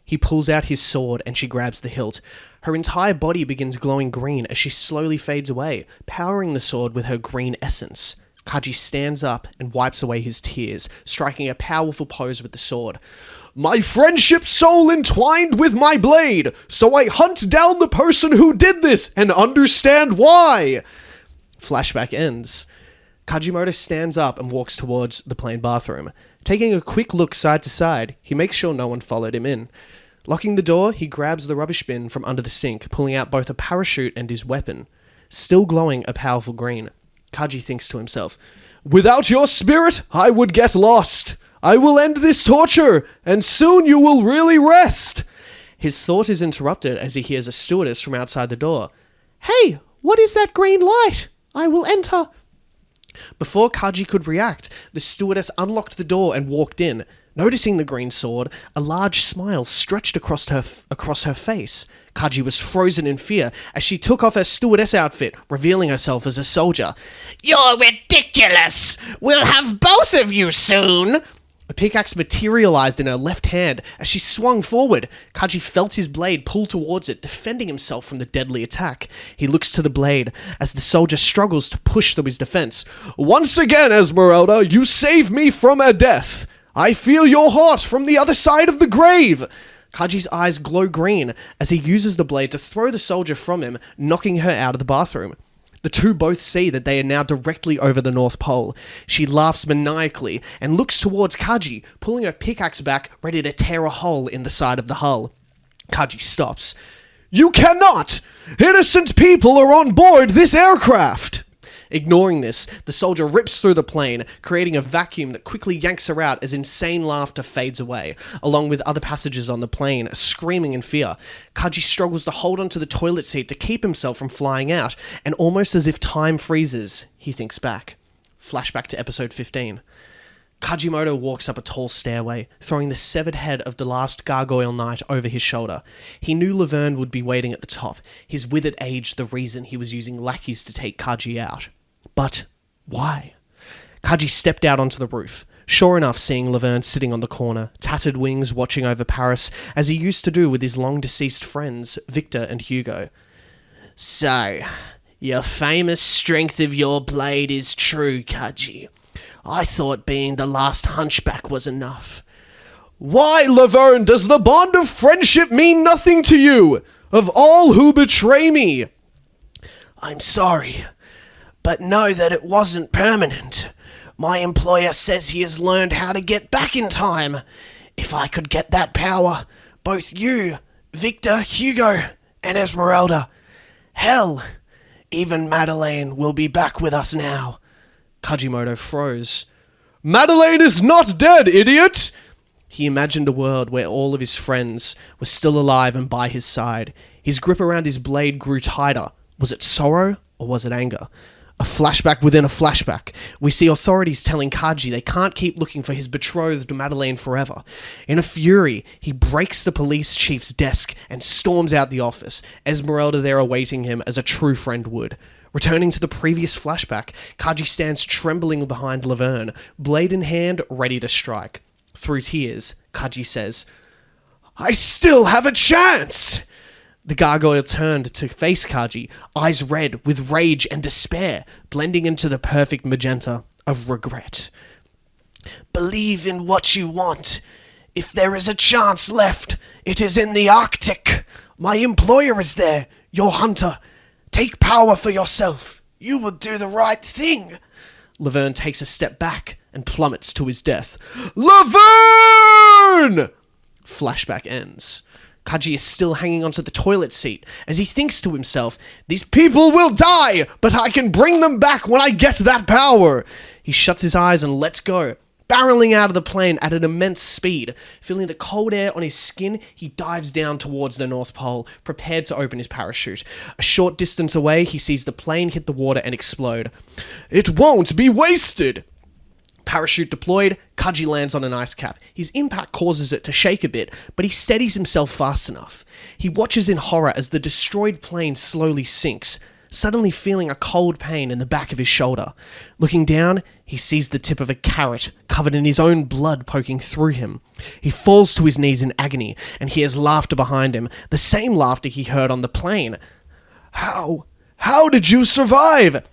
He pulls out his sword and she grabs the hilt. Her entire body begins glowing green as she slowly fades away, powering the sword with her green essence. Kaji stands up and wipes away his tears, striking a powerful pose with the sword. "My friendship soul entwined with my blade, so I hunt down the person who did this and understand why." Flashback ends. Quasimodo stands up and walks towards the plane bathroom. Taking a quick look side to side, he makes sure no one followed him in. Locking the door, he grabs the rubbish bin from under the sink, pulling out both a parachute and his weapon. Still glowing a powerful green. Kaji thinks to himself, "Without your spirit, I would get lost. I will end this torture, and soon you will really rest." His thought is interrupted as he hears a stewardess from outside the door. "Hey, what is that green light? I will enter." Before Kaji could react, the stewardess unlocked the door and walked in. Noticing the green sword, a large smile stretched across her face. Kaji was frozen in fear as she took off her stewardess outfit, revealing herself as a soldier. "You're ridiculous! We'll have both of you soon!" A pickaxe materialized in her left hand as she swung forward. Kaji felt his blade pull towards it, defending himself from the deadly attack. He looks to the blade as the soldier struggles to push through his defense. "Once again, Esmeralda, you save me from a death. I feel your heart from the other side of the grave." Kaji's eyes glow green as he uses the blade to throw the soldier from him, knocking her out of the bathroom. The two both see that they are now directly over the North Pole. She laughs maniacally and looks towards Kaji, pulling her pickaxe back, ready to tear a hole in the side of the hull. Kaji stops. "You cannot! Innocent people are on board this aircraft!" Ignoring this, the soldier rips through the plane, creating a vacuum that quickly yanks her out as insane laughter fades away, along with other passengers on the plane, screaming in fear. Kaji struggles to hold onto the toilet seat to keep himself from flying out, and almost as if time freezes, he thinks back. Flashback to episode 15. Quasimodo walks up a tall stairway, throwing the severed head of the last gargoyle knight over his shoulder. He knew Laverne would be waiting at the top, his withered age the reason he was using lackeys to take Kaji out. But why? Kaji stepped out onto the roof, sure enough seeing Laverne sitting on the corner, tattered wings watching over Paris, as he used to do with his long-deceased friends, Victor and Hugo. "So, your famous strength of your blade is true, Kaji. I thought being the last hunchback was enough." "Why, Laverne, does the bond of friendship mean nothing to you? Of all who betray me?" "I'm sorry, but know that it wasn't permanent. My employer says he has learned how to get back in time. If I could get that power, both you, Victor, Hugo, and Esmeralda, hell, even Madeleine will be back with us now." Quasimodo froze. "Madeleine is not dead, idiot!" He imagined a world where all of his friends were still alive and by his side. His grip around his blade grew tighter. Was it sorrow or was it anger? A flashback within a flashback. We see authorities telling Kaji they can't keep looking for his betrothed Madeleine forever. In a fury, he breaks the police chief's desk and storms out the office, Esmeralda there awaiting him as a true friend would. Returning to the previous flashback, Kaji stands trembling behind Laverne, blade in hand, ready to strike. Through tears, Kaji says, "I still have a chance!" The gargoyle turned to face Kaji, eyes red with rage and despair, blending into the perfect magenta of regret. "Believe in what you want. If there is a chance left, it is in the Arctic. My employer is there, your hunter. Take power for yourself. You will do the right thing." Laverne takes a step back and plummets to his death. "Laverne!" Flashback ends. Kaji is still hanging onto the toilet seat as he thinks to himself, "These people will die, but I can bring them back when I get that power." He shuts his eyes and lets go, barreling out of the plane at an immense speed. Feeling the cold air on his skin, he dives down towards the North Pole, prepared to open his parachute. A short distance away, he sees the plane hit the water and explode. "It won't be wasted!" Parachute deployed, Kaji lands on an ice cap. His impact causes it to shake a bit, but he steadies himself fast enough. He watches in horror as the destroyed plane slowly sinks, suddenly feeling a cold pain in the back of his shoulder. Looking down, he sees the tip of a carrot covered in his own blood poking through him. He falls to his knees in agony and hears laughter behind him, the same laughter he heard on the plane. How did you survive?"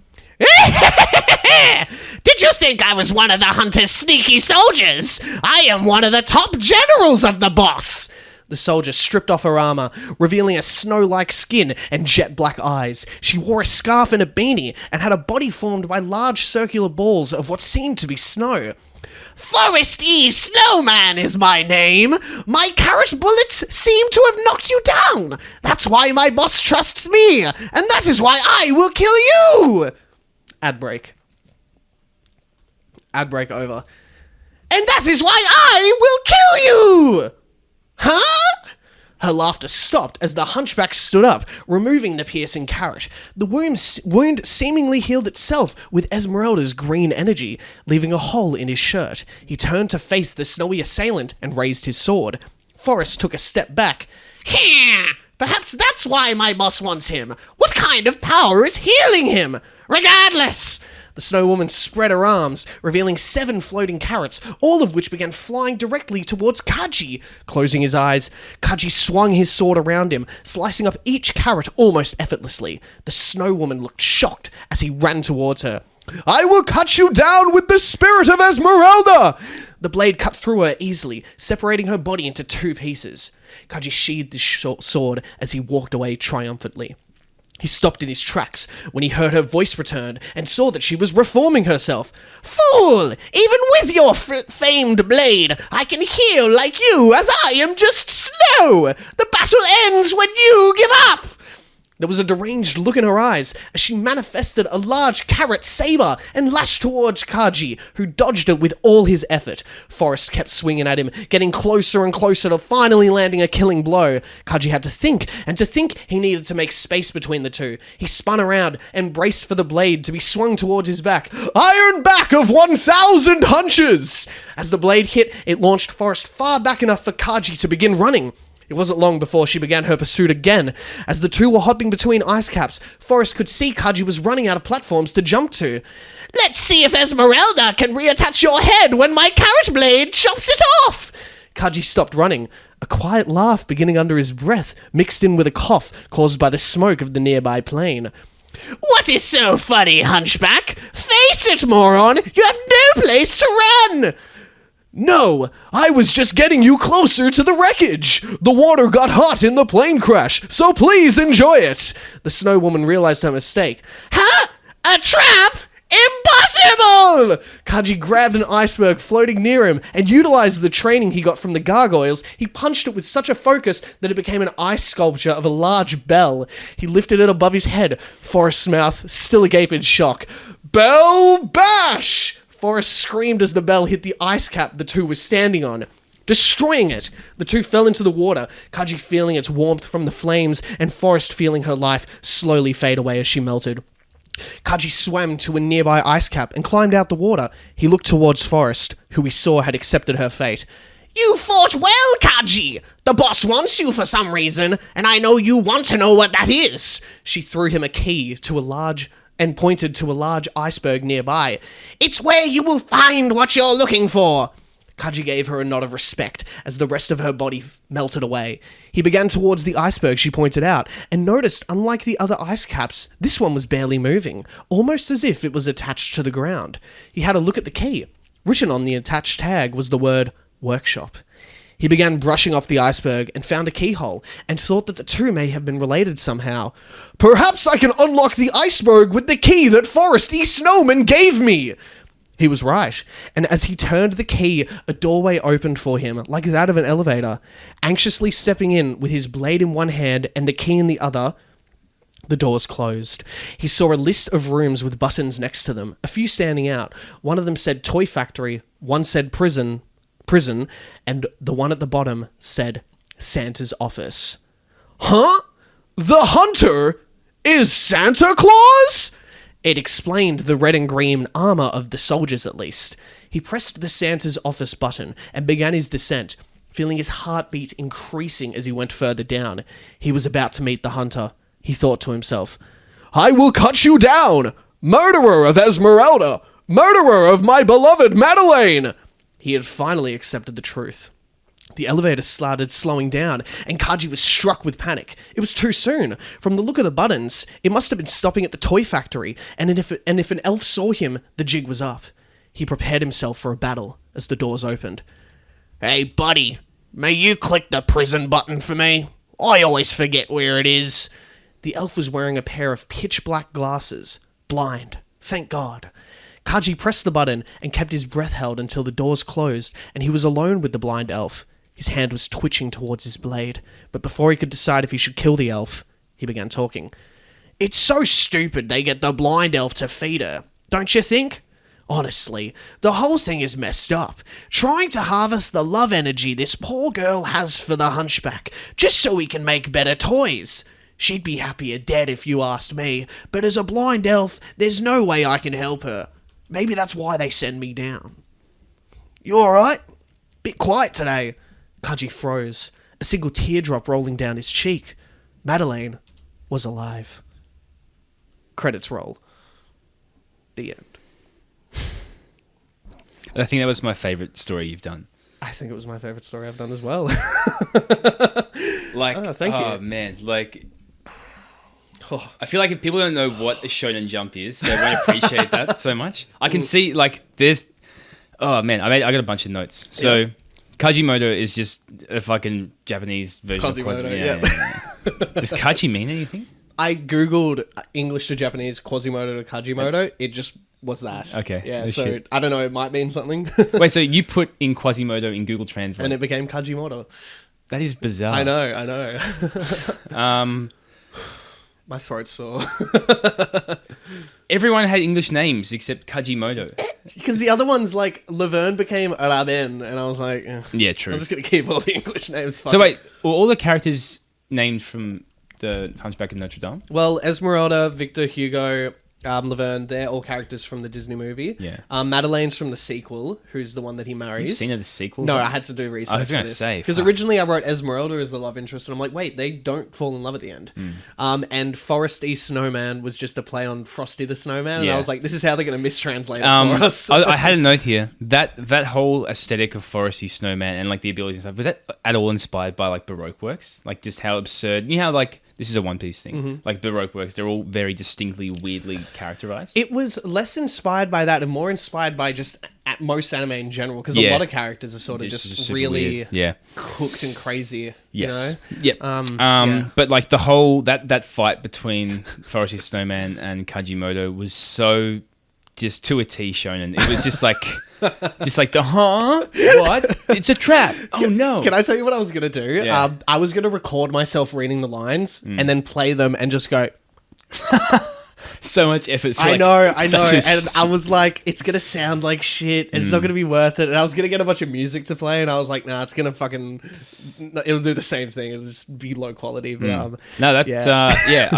"Did you think I was one of the hunter's sneaky soldiers? I am one of the top generals of the boss." The soldier stripped off her armor, revealing a snow-like skin and jet-black eyes. She wore a scarf and a beanie, and had a body formed by large circular balls of what seemed to be snow. Forest E. Snowman is my name. My carrot bullets seem to have knocked you down. That's why my boss trusts me, and that is why I will kill you. Ad break. Ad break over. And that is why I will kill you. Huh? Her laughter stopped as the hunchback stood up, removing the piercing carrot. The wound seemingly healed itself with Esmeralda's green energy, leaving a hole in his shirt. He turned to face the snowy assailant and raised his sword. Forrest took a step back. Perhaps that's why my boss wants him. What kind of power is healing him? Regardless! The Snow Woman spread her arms, revealing 7 floating carrots, all of which began flying directly towards Kaji. Closing his eyes, Kaji swung his sword around him, slicing up each carrot almost effortlessly. The Snow Woman looked shocked as he ran towards her. I will cut you down with the spirit of Esmeralda! The blade cut through her easily, separating her body into 2 pieces. Kaji sheathed his short sword as he walked away triumphantly. He stopped in his tracks when he heard her voice return and saw that she was reforming herself. Fool! Even with your famed blade, I can heal like you, as I am just snow! The battle ends when you give up! There was a deranged look in her eyes as she manifested a large carrot saber and lashed towards Kaji, who dodged it with all his effort. Forrest kept swinging at him, getting closer and closer to finally landing a killing blow. Kaji had to think, and to think he needed to make space between the two. He spun around and braced for the blade to be swung towards his back. Iron back of 1,000 hunches! As the blade hit, it launched Forrest far back enough for Kaji to begin running. It wasn't long before she began her pursuit again. As the two were hopping between ice caps, Forrest could see Kaji was running out of platforms to jump to. Let's see if Esmeralda can reattach your head when my carrot blade chops it off! Kaji stopped running. A quiet laugh beginning under his breath, mixed in with a cough caused by the smoke of the nearby plane. What is so funny, hunchback? Face it, moron! You have no place to run! No, I was just getting you closer to the wreckage. The water got hot in the plane crash, so please enjoy it. The Snow Woman realized her mistake. Huh? A trap? Impossible! Kaji grabbed an iceberg floating near him and utilized the training he got from the gargoyles. He punched it with such a focus that it became an ice sculpture of a large bell. He lifted it above his head, Forrest's mouth still agape in shock. Bell bash! Forrest screamed as the bell hit the ice cap the two were standing on, destroying it. The two fell into the water, Kaji feeling its warmth from the flames, and Forrest feeling her life slowly fade away as she melted. Kaji swam to a nearby ice cap and climbed out the water. He looked towards Forrest, who he saw had accepted her fate. You fought well, Kaji! The boss wants you for some reason, and I know you want to know what that is! She threw him a key to and pointed to a large iceberg nearby. It's where you will find what you're looking for! Kaji gave her a nod of respect as the rest of her body melted away. He began towards the iceberg she pointed out, and noticed, unlike the other ice caps, this one was barely moving, almost as if it was attached to the ground. He had a look at the key. Written on the attached tag was the word, workshop. He began brushing off the iceberg and found a keyhole, and thought that the two may have been related somehow. Perhaps I can unlock the iceberg with the key that Forrest E. Snowman gave me! He was right, and as he turned the key, a doorway opened for him, like that of an elevator. Anxiously stepping in with his blade in one hand and the key in the other, the doors closed. He saw a list of rooms with buttons next to them, a few standing out. One of them said Toy Factory, one said Prison, and the one at the bottom said Santa's Office. Huh? The hunter is Santa Claus? It explained the red and green armor of the soldiers, at least. He pressed the Santa's Office button and began his descent, feeling his heartbeat increasing as he went further down. He was about to meet the hunter. He thought to himself, I will cut you down! Murderer of Esmeralda! Murderer of my beloved Madeleine! He had finally accepted the truth. The elevator started slowing down, and Kaji was struck with panic. It was too soon. From the look of the buttons, it must have been stopping at the Toy Factory, and if an elf saw him, the jig was up. He prepared himself for a battle as the doors opened. Hey, buddy, May you click the prison button for me? I always forget where it is. The elf was wearing a pair of pitch-black glasses. Blind. Thank God. Kaji pressed the button and kept his breath held until the doors closed and he was alone with the blind elf. His hand was twitching towards his blade, but before he could decide if he should kill the elf, he began talking. It's so stupid they get the blind elf to feed her, don't you think? Honestly, the whole thing is messed up. Trying to harvest the love energy this poor girl has for the hunchback, just so we can make better toys. She'd be happier dead if you asked me, but as a blind elf, there's no way I can help her. Maybe that's why they send me down. You alright? Bit quiet today. Kaji froze, a single teardrop rolling down his cheek. Madeleine was alive. Credits roll. The end. I think that was my favourite story you've done. I think it was my favourite story I've done as well. Thank you. Oh, man. I feel like if people don't know what a Shonen Jump is, they won't appreciate that so much. I can see, there's... Oh, man. I got a bunch of notes. So, yeah. Quasimodo is just a fucking Japanese version of Quasimodo. Yeah. Does Kaji mean anything? I googled English to Japanese Quasimodo to Kajimodo. It just was that. Okay. Yeah, so shit. I don't know, it might mean something. Wait, so you put in Quasimodo in Google Translate? And it became Kajimodo. That is bizarre. I know. My throat's sore. Everyone had English names except Quasimodo. Because the other ones, like, Laverne became Araben, and I was like... Yeah, true. I'm just going to keep all the English names. So wait, were all the characters named from the Hunchback of Notre Dame? Well, Esmeralda, Victor Hugo, Laverne, they're all characters from the Disney movie. Yeah. Madeleine's from the sequel, who's the one that he marries. You've seen the sequel? No, I had to do research. I was going to say. Because originally I wrote Esmeralda as the love interest, and I'm like, wait, they don't fall in love at the end. And Forest East Snowman was just a play on Frosty the Snowman, and I was like, this is how they're going to mistranslate it for us. I had a note here. That whole aesthetic of Foresty Snowman and the abilities and stuff, was that at all inspired by Baroque works? Just how absurd. You know how this is a One Piece thing. Baroque works, they're all very distinctly, weirdly characterized. It was less inspired by that and more inspired by just at most anime in general, because a lot of characters are sort of just really cooked and crazy. Yes. You know? But the whole that fight between Foresty Snowman and Quasimodo was so just to a T shonen. It was just what? It's a trap. Oh no. Can I tell you what I was going to do? Yeah. I was going to record myself reading the lines and then play them and just go... So much effort for I know. And I was like, it's going to sound like shit. It's not going to be worth it. And I was going to get a bunch of music to play. And I was like, nah, it's going to it'll do the same thing. It'll just be low quality. But I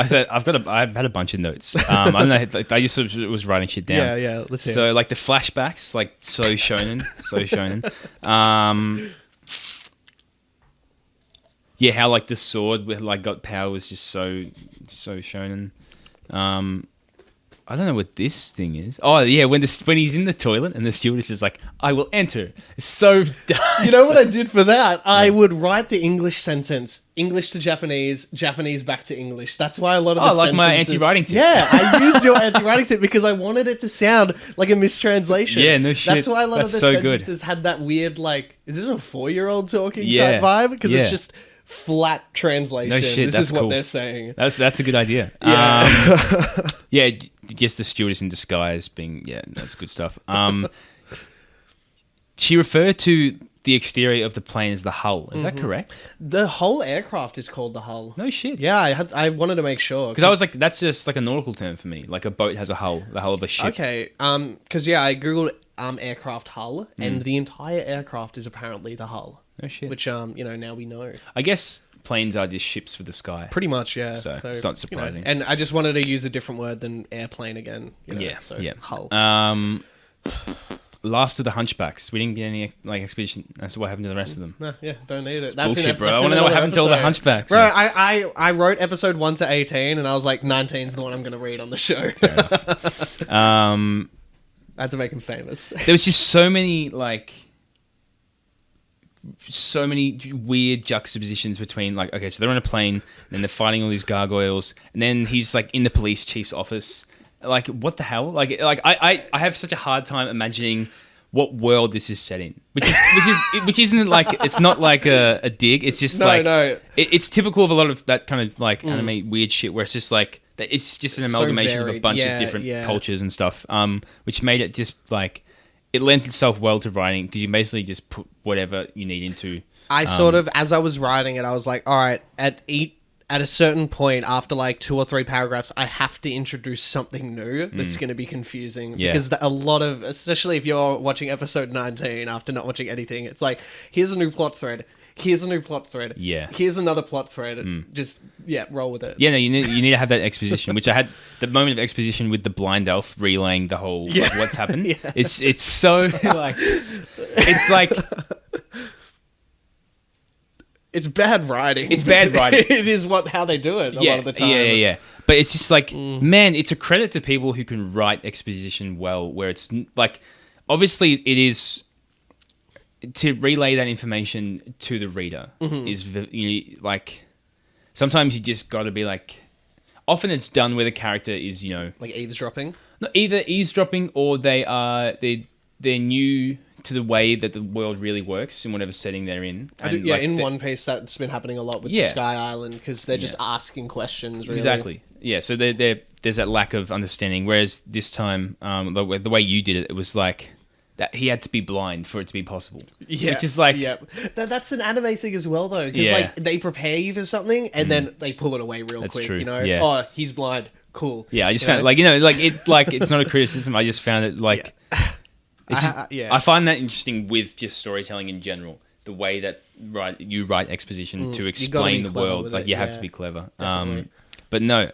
said, I've had a bunch of notes. I don't know. I just sort of was writing shit down. Yeah. Let's hear So the flashbacks, so shonen. How the sword with got power was just so shonen. I don't know what this thing is. Oh yeah, when he's in the toilet and the stewardess is like, "I will enter." It's so dumb. You know what I did for that? I would write the English sentence, English to Japanese, Japanese back to English. That's why a lot of the sentences... my anti-writing tip. Yeah, I used your anti-writing tip because I wanted it to sound like a mistranslation. Yeah, no shit. That's why a lot of the sentences had that weird is this a 4-year-old talking type vibe? Because it's just flat translation. No shit, this is what cool. they're saying. That's a good idea. Yeah. Just the stewardess in disguise being that's good stuff. She referred to the exterior of the plane as the hull. Is that correct? The whole aircraft is called the hull. No shit. Yeah, I wanted to make sure. Because I was like, that's just a nautical term for me. A boat has a hull, the hull of a ship. Okay, because I googled aircraft hull, and the entire aircraft is apparently the hull. No shit. Which now we know. I guess planes are just ships for the sky. Pretty much, yeah. So it's not surprising. And I just wanted to use a different word than airplane again. Hull. Last of the Hunchbacks. We didn't get any expedition as to what happened to the rest of them. Don't need it. That's bullshit, bro. I want to know what happened to all the Hunchbacks. Bro, I wrote episode 1 to 18, and I was like, 19 is the one I'm going to read on the show. Fair enough. I had to make him famous. There was just so many weird juxtapositions between okay, so they're on a plane and then they're fighting all these gargoyles, and then he's in the police chief's office. What the hell? I have such a hard time imagining what world this is set in, which isn't like, it's not like a dig. It's just it's typical of a lot of that kind of like anime weird shit where it's just like it's just an amalgamation of a bunch of different cultures and stuff, which made it just like it lends itself well to writing because you basically just put whatever you need into. I sort of, as I was writing it, I was like, all right, at a certain point after like 2 or 3 paragraphs, I have to introduce something new that's going to be confusing. Yeah. Because a lot of, especially if you're watching episode 19 after not watching anything, it's like, here's a new plot thread. Here's a new plot thread. Yeah. Here's another plot thread. Just, roll with it. Yeah, no, you need to have that exposition, which I had the moment of exposition with the blind elf relaying the whole like, what's happened. Yeah. It's so like it's like it's bad writing. It's bad writing. It is how they do it a lot of the time. Yeah. But it's just like, man, it's a credit to people who can write exposition well, where it's like, obviously it is to relay that information to the reader is like, sometimes you just got to be like, often it's done where the character is, like eavesdropping. Not either eavesdropping or they're new to the way that the world really works in whatever setting they're in. And in One Piece that's been happening a lot with the Sky Island because they're just asking questions. Really. Exactly. Yeah. So there's that lack of understanding. Whereas this time, the way you did it, it was like that he had to be blind for it to be possible. Yeah. Which is like, that's an anime thing as well, though, because like they prepare you for something and then they pull it away real quick. True. Yeah. Oh, he's blind. Cool. Yeah. I just found it's not a criticism. I just found it like. It's just, I find that interesting with just storytelling in general. The way that you write exposition to explain the world, like you have to be clever. But no,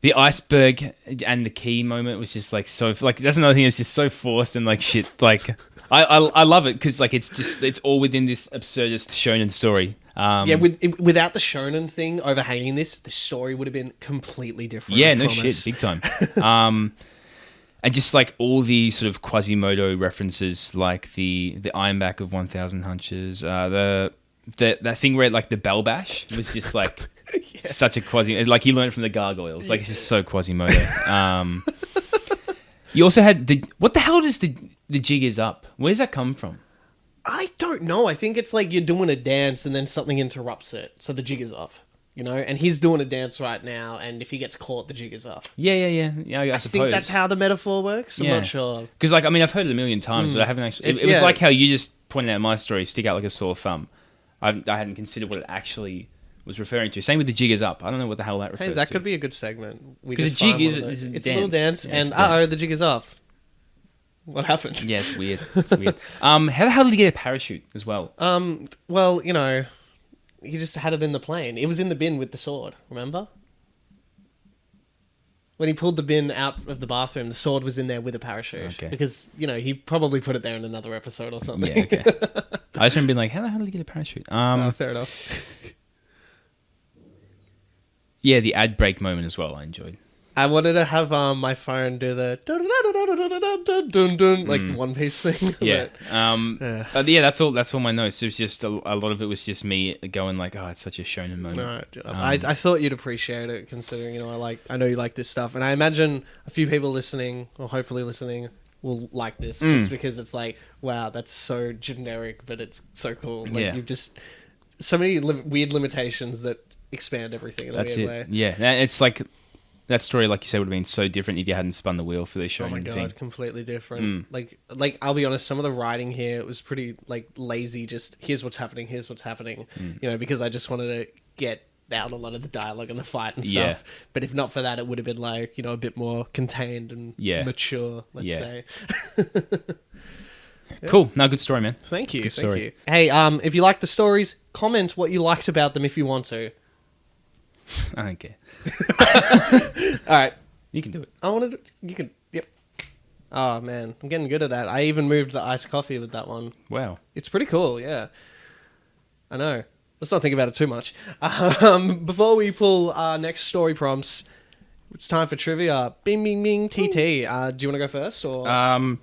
the iceberg and the key moment was just like so. Like that's another thing that's just so forced and like shit. Like I love it because like it's all within this absurdist shonen story. Without the shonen thing overhanging this, the story would have been completely different. Yeah, no shit, big time. And just like all the sort of Quasimodo references, like the Ironback of 1000 Hunches, that thing where like the Bell Bash was just like such a Quasimodo. Like he learned from the gargoyles. Like it's just so Quasimodo. You also had what the hell does the jig is up? Where does that come from? I don't know. I think it's like you're doing a dance and then something interrupts it, so the jig is up. And he's doing a dance right now, and if he gets caught, the jig is up. Yeah, I suppose. think that's how the metaphor works. I'm not sure. Because, like, I mean, I've heard it a million times, but I haven't actually... It was like how you just pointed out my story, stick out like a sore thumb. I hadn't considered what it actually was referring to. Same with the jig is up. I don't know what the hell that refers to. Hey, that could be a good segment. Because the jig is a it's dance. a little dance, and the jig is up. What happened? Yeah, it's weird. How the hell did he get a parachute as well? Well, he just had it in the plane. It was in the bin with the sword, remember? When he pulled the bin out of the bathroom, the sword was in there with a parachute. Okay. Because, he probably put it there in another episode or something. Yeah, okay. I just remember being like, how the hell did he get a parachute? Fair enough. Yeah, the ad break moment as well, I enjoyed. I wanted to have my phone do the dun like One Piece thing. Yeah. But yeah, that's all my notes. It was just a lot of it was just me going like, oh, it's such a shonen moment. No, I thought you'd appreciate it considering I know you like this stuff, and I imagine a few people listening or hopefully listening will like this just because it's like, wow, that's so generic, but it's so cool. Like you've just so many weird limitations that expand everything in a weird way. Yeah, and it's like. That story, like you said, would have been so different if you hadn't spun the wheel for the show. Oh my god, completely different. Like I'll be honest, some of the writing here it was pretty like lazy. Just here's what's happening, because I just wanted to get out a lot of the dialogue and the fight and stuff. But if not for that, it would have been like a bit more contained and mature. Let's say. Cool. No, good story, man. Thank you. Thank you. Hey, if you like the stories, comment what you liked about them if you want to. I don't care. All right. You can do it. I wanted to... You can... Yep. Oh, man. I'm getting good at that. I even moved the iced coffee with that one. Wow. It's pretty cool, yeah. I know. Let's not think about it too much. Before we pull our next story prompts, it's time for trivia. Bing, bing, bing, TT. Do you want to go first? Or I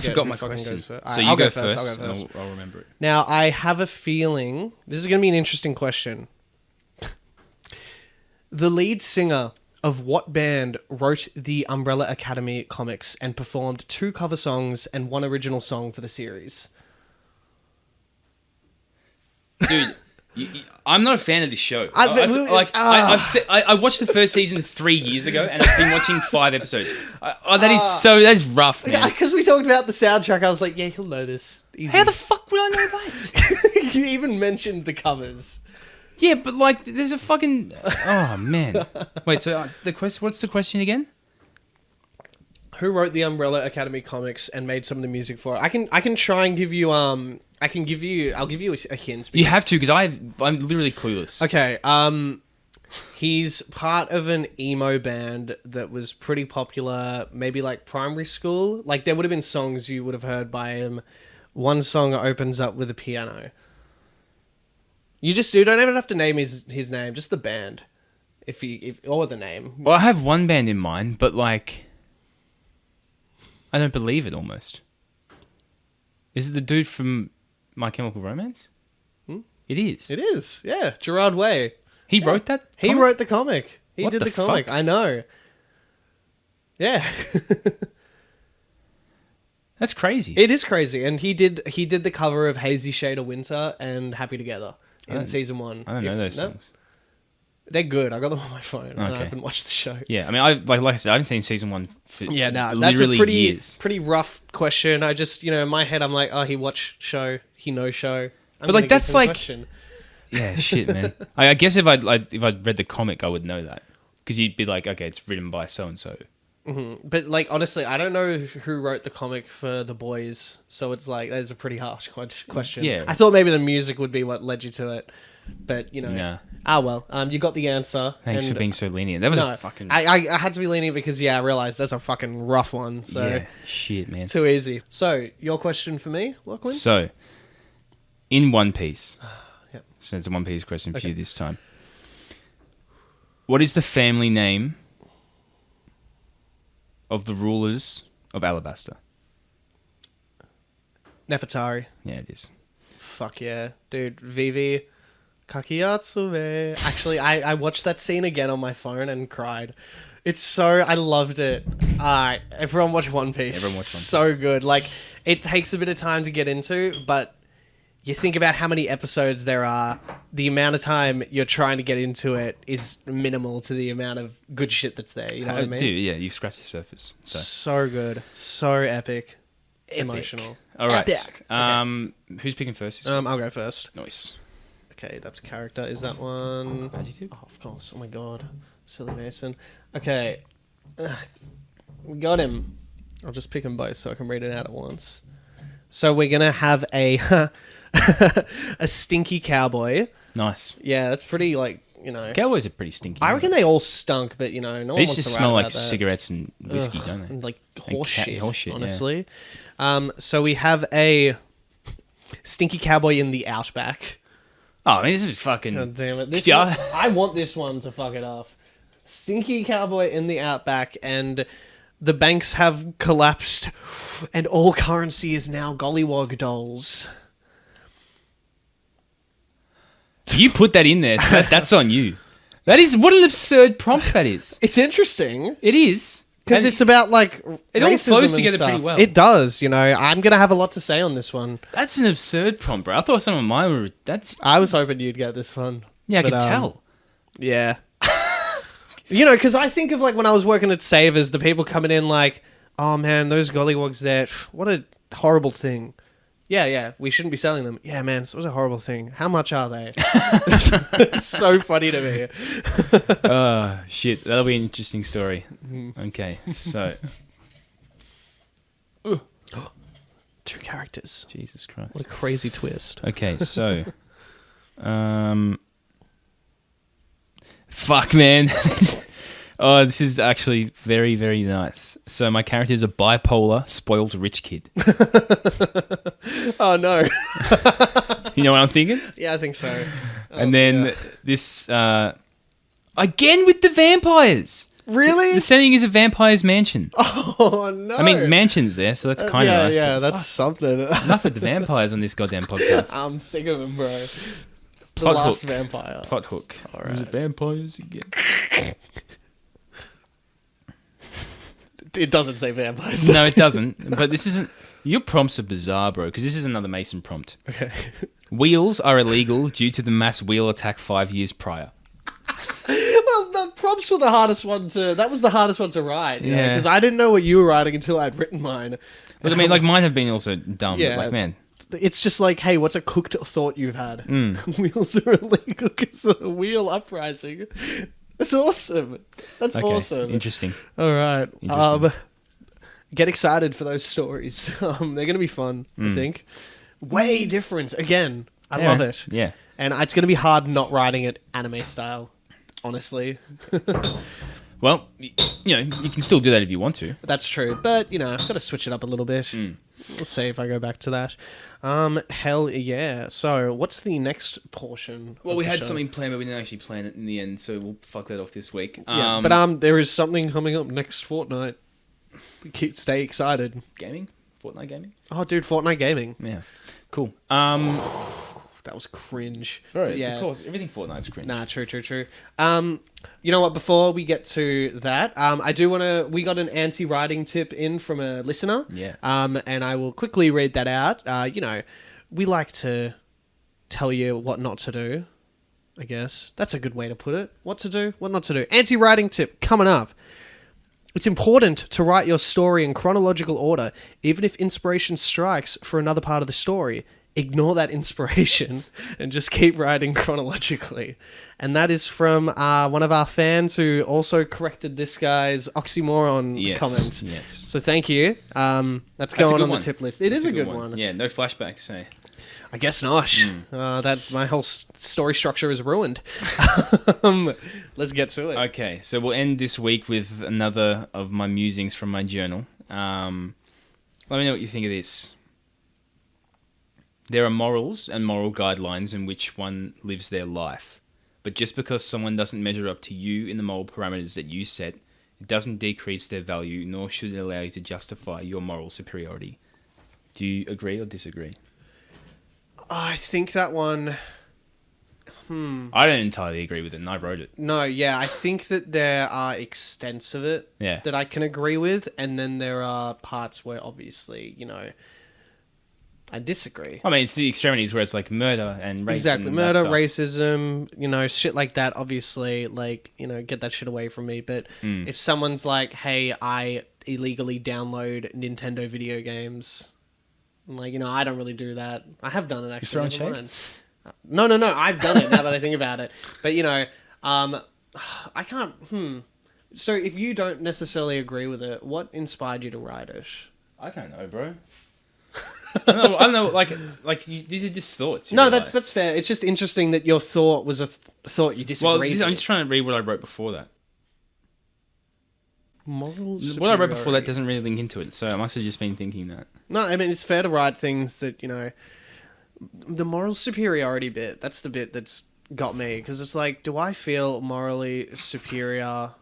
forgot my question. So you go first. I'll go first. I'll remember it. Now, I have a feeling... This is going to be an interesting question. The lead singer of what band wrote the Umbrella Academy comics and performed 2 cover songs and 1 original song for the series? Dude, I'm not a fan of this show. I I watched the first season 3 years ago, and I've been watching 5 episodes. That's rough, man. Because we talked about the soundtrack, I was like, yeah, he'll know this. Easy. How the fuck would I know that? You even mentioned the covers. Yeah, but like, there's a fucking. Oh man. Wait. So what's the question again? Who wrote the Umbrella Academy comics and made some of the music for it? I can try and give you I'll give you a hint. You have to, because I'm literally clueless. Okay. He's part of an emo band that was pretty popular, maybe like primary school. Like there would have been songs you would have heard by him. One song opens up with a piano. You don't even have to name his name, just the band. Or the name. Well, I have one band in mind, but like, I don't believe it almost. Is it the dude from My Chemical Romance? It is. It is, yeah. Gerard Way. He wrote that? He comic? wrote the comic. He What did the the comic. fuck? I know. Yeah. That's crazy. It is crazy. And he did the cover of Hazy Shade of Winter and Happy Together in season 1. I don't know those songs. They're good. I got them on my phone and I Okay. haven't watched the show. Yeah, I mean, like I said, I haven't seen season 1 for That's a literally years. pretty rough question. I just, in my head, I'm like, oh, he watched show, he knows show. But like, that's like, question. yeah, shit, man. I guess if I'd read the comic, I would know that, because you'd be like, okay, it's written by so and so. But like, honestly, I don't know who wrote the comic for the boys, so it's like that's a pretty harsh question. Yeah. I thought maybe the music would be what led you to it, but Nah. well, you got the answer. Thanks for being so lenient. That was a fucking I had to be lenient because I realized that's a fucking rough one. So yeah, shit, man. too easy. So your question for me, Lachlan? So, in One Piece, Yep. so it's a One Piece question for you this time. What is the family name of the rulers of Alabasta? Nefertari. Yeah, it is. Fuck yeah, dude. Vivi Kakiyatsume. Actually, I watched that scene again on my phone and cried. I loved it. Alright, everyone watch One Piece. Everyone watch One So Piece. good. Like, it takes a bit of time to get into, but you think about how many episodes there are, the amount of time you're trying to get into it is minimal to the amount of good shit that's there. You know what I mean? Dude, yeah, you've scratched the surface. So good. So epic. Emotional. All right. Epic. Who's picking first? I'll go first. Nice. Okay, that's character. Is that one? Adjective? Oh, of course. Oh my god. Silly Mason. Okay. We got him. I'll just pick them both so I can read it out at once. So we're going to have a a stinky cowboy. Nice. Yeah, that's pretty, Cowboys are pretty stinky. I reckon they all stunk, but, no one They wants just to smell write like about that. cigarettes and whiskey, don't they? And, like, And horse shit, yeah. honestly. So we have a stinky cowboy in the outback. Oh, I mean, this is fucking... God damn it. Yeah. I want this one to fuck it off. Stinky cowboy in the outback, and the banks have collapsed, and all currency is now gollywog dolls. You put that in there. So that's on you. That is... What an absurd prompt that is. It's interesting. It is. Because And it's about, like, it all racism flows and together stuff. pretty well. It does, I'm going to have a lot to say on this one. That's an absurd prompt, bro. I thought some of mine were... That's... I was hoping you'd get this one. Yeah, I But, could tell. Yeah. Because I think of, like, when I was working at Savers, the people coming in like, oh, man, those gollywogs there, what a horrible thing. Yeah, we shouldn't be selling them. Yeah, man, it's a horrible thing. How much are they? It's so funny to me. Oh, shit. That'll be an interesting story. Okay, so... 2 characters. Jesus Christ. What a crazy twist. Okay, so... Fuck, man. Oh, this is actually very, very nice. So my character is a bipolar, spoiled rich kid. Oh, no. You know what I'm thinking? Yeah, I think so. And then this... again with the vampires! Really? The setting is a vampire's mansion. Oh, no. I mean, mansion's there, so that's kind of nice. Yeah, but that's something. fuck, enough with the vampires on this goddamn podcast. I'm sick of them, bro. The Plot last hook. vampire. Plot hook. All right. Is it vampires again? It doesn't say vampires. No, it doesn't. But this isn't... Your prompts are bizarre, bro, because this is another Mason prompt. Okay. Wheels are illegal due to the mass wheel attack 5 years prior. Well, the prompts were the hardest one to... That was the hardest one to write, Yeah. because I didn't know what you were writing until I'd written mine. But I mean, like, mine have been also dumb. Yeah. But, like, man... It's just like, hey, what's a cooked thought you've had? Wheels are illegal because of the wheel uprising. That's awesome. That's Okay, awesome. interesting. All right. Interesting. Get excited for those stories. They're going to be fun, I think. Way different. Again, I love it. Yeah. And it's going to be hard not writing it anime style, honestly. Well, you can still do that if you want to. That's true. But, I've got to switch it up a little bit. We'll see if I go back to that. Hell yeah. So, what's the next portion? Well, of we the had show? something planned, but we didn't actually plan it in the end, so we'll fuck that off this week. Yeah, but there is something coming up next fortnight. Stay excited. Gaming? Fortnite gaming? Oh, dude, Fortnite gaming. Yeah. Cool. That was cringe. Bro, Yeah. of course, everything Fortnite's cringe. Nah, true. You know what? Before we get to that, I do want to. We got an anti-writing tip in from a listener. Yeah. And I will quickly read that out. We like to tell you what not to do. I guess that's a good way to put it. What to do, what not to do. Anti-writing tip coming up. It's important to write your story in chronological order, even if inspiration strikes for another part of the story. Ignore that inspiration and just keep writing chronologically. And that is from one of our fans who also corrected this guy's oxymoron comment. Yes. So thank you. That's a going good on one. the tip list. It is That's a good one. Yeah, no flashbacks, eh? I guess not. That my whole story structure is ruined. Let's get to it. Okay, so we'll end this week with another of my musings from my journal. Let me know what you think of this. There are morals and moral guidelines in which one lives their life. But just because someone doesn't measure up to you in the moral parameters that you set, it doesn't decrease their value, nor should it allow you to justify your moral superiority. Do you agree or disagree? I think that one... I don't entirely agree with it, and I wrote it. No, yeah, I think that there are extents of it that I can agree with, and then there are parts where obviously, I disagree. I mean, it's the extremities where it's like murder and rape. Exactly, and murder, that stuff. racism, shit like that, obviously, get that shit away from me. But if someone's like, hey, I illegally download Nintendo video games, I'm like, I don't really do that. I have done it, actually. You're throwing shade? No, I've done it now that I think about it. But, I can't, So if you don't necessarily agree with it, what inspired you to write it? I don't know, bro. I don't know. These are just thoughts. No, that's fair. It's just interesting that your thought was a thought you disagreed with. I'm just trying to read what I wrote before that. Moral What I wrote before that doesn't really link into it, so I must have just been thinking that. No, I mean, it's fair to write things that, the moral superiority bit, that's the bit that's got me. Because it's like, do I feel morally superior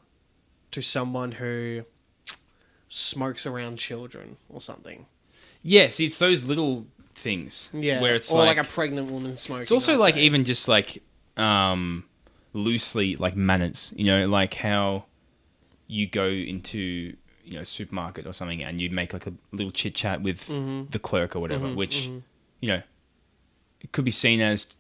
to someone who smokes around children or something? Yes, it's those little things. Yeah. Where it's or like a pregnant woman smoking. it's also like even just like loosely like manners, like how you go into supermarket or something and you make like a little chit chat with the clerk or whatever, which it could be seen as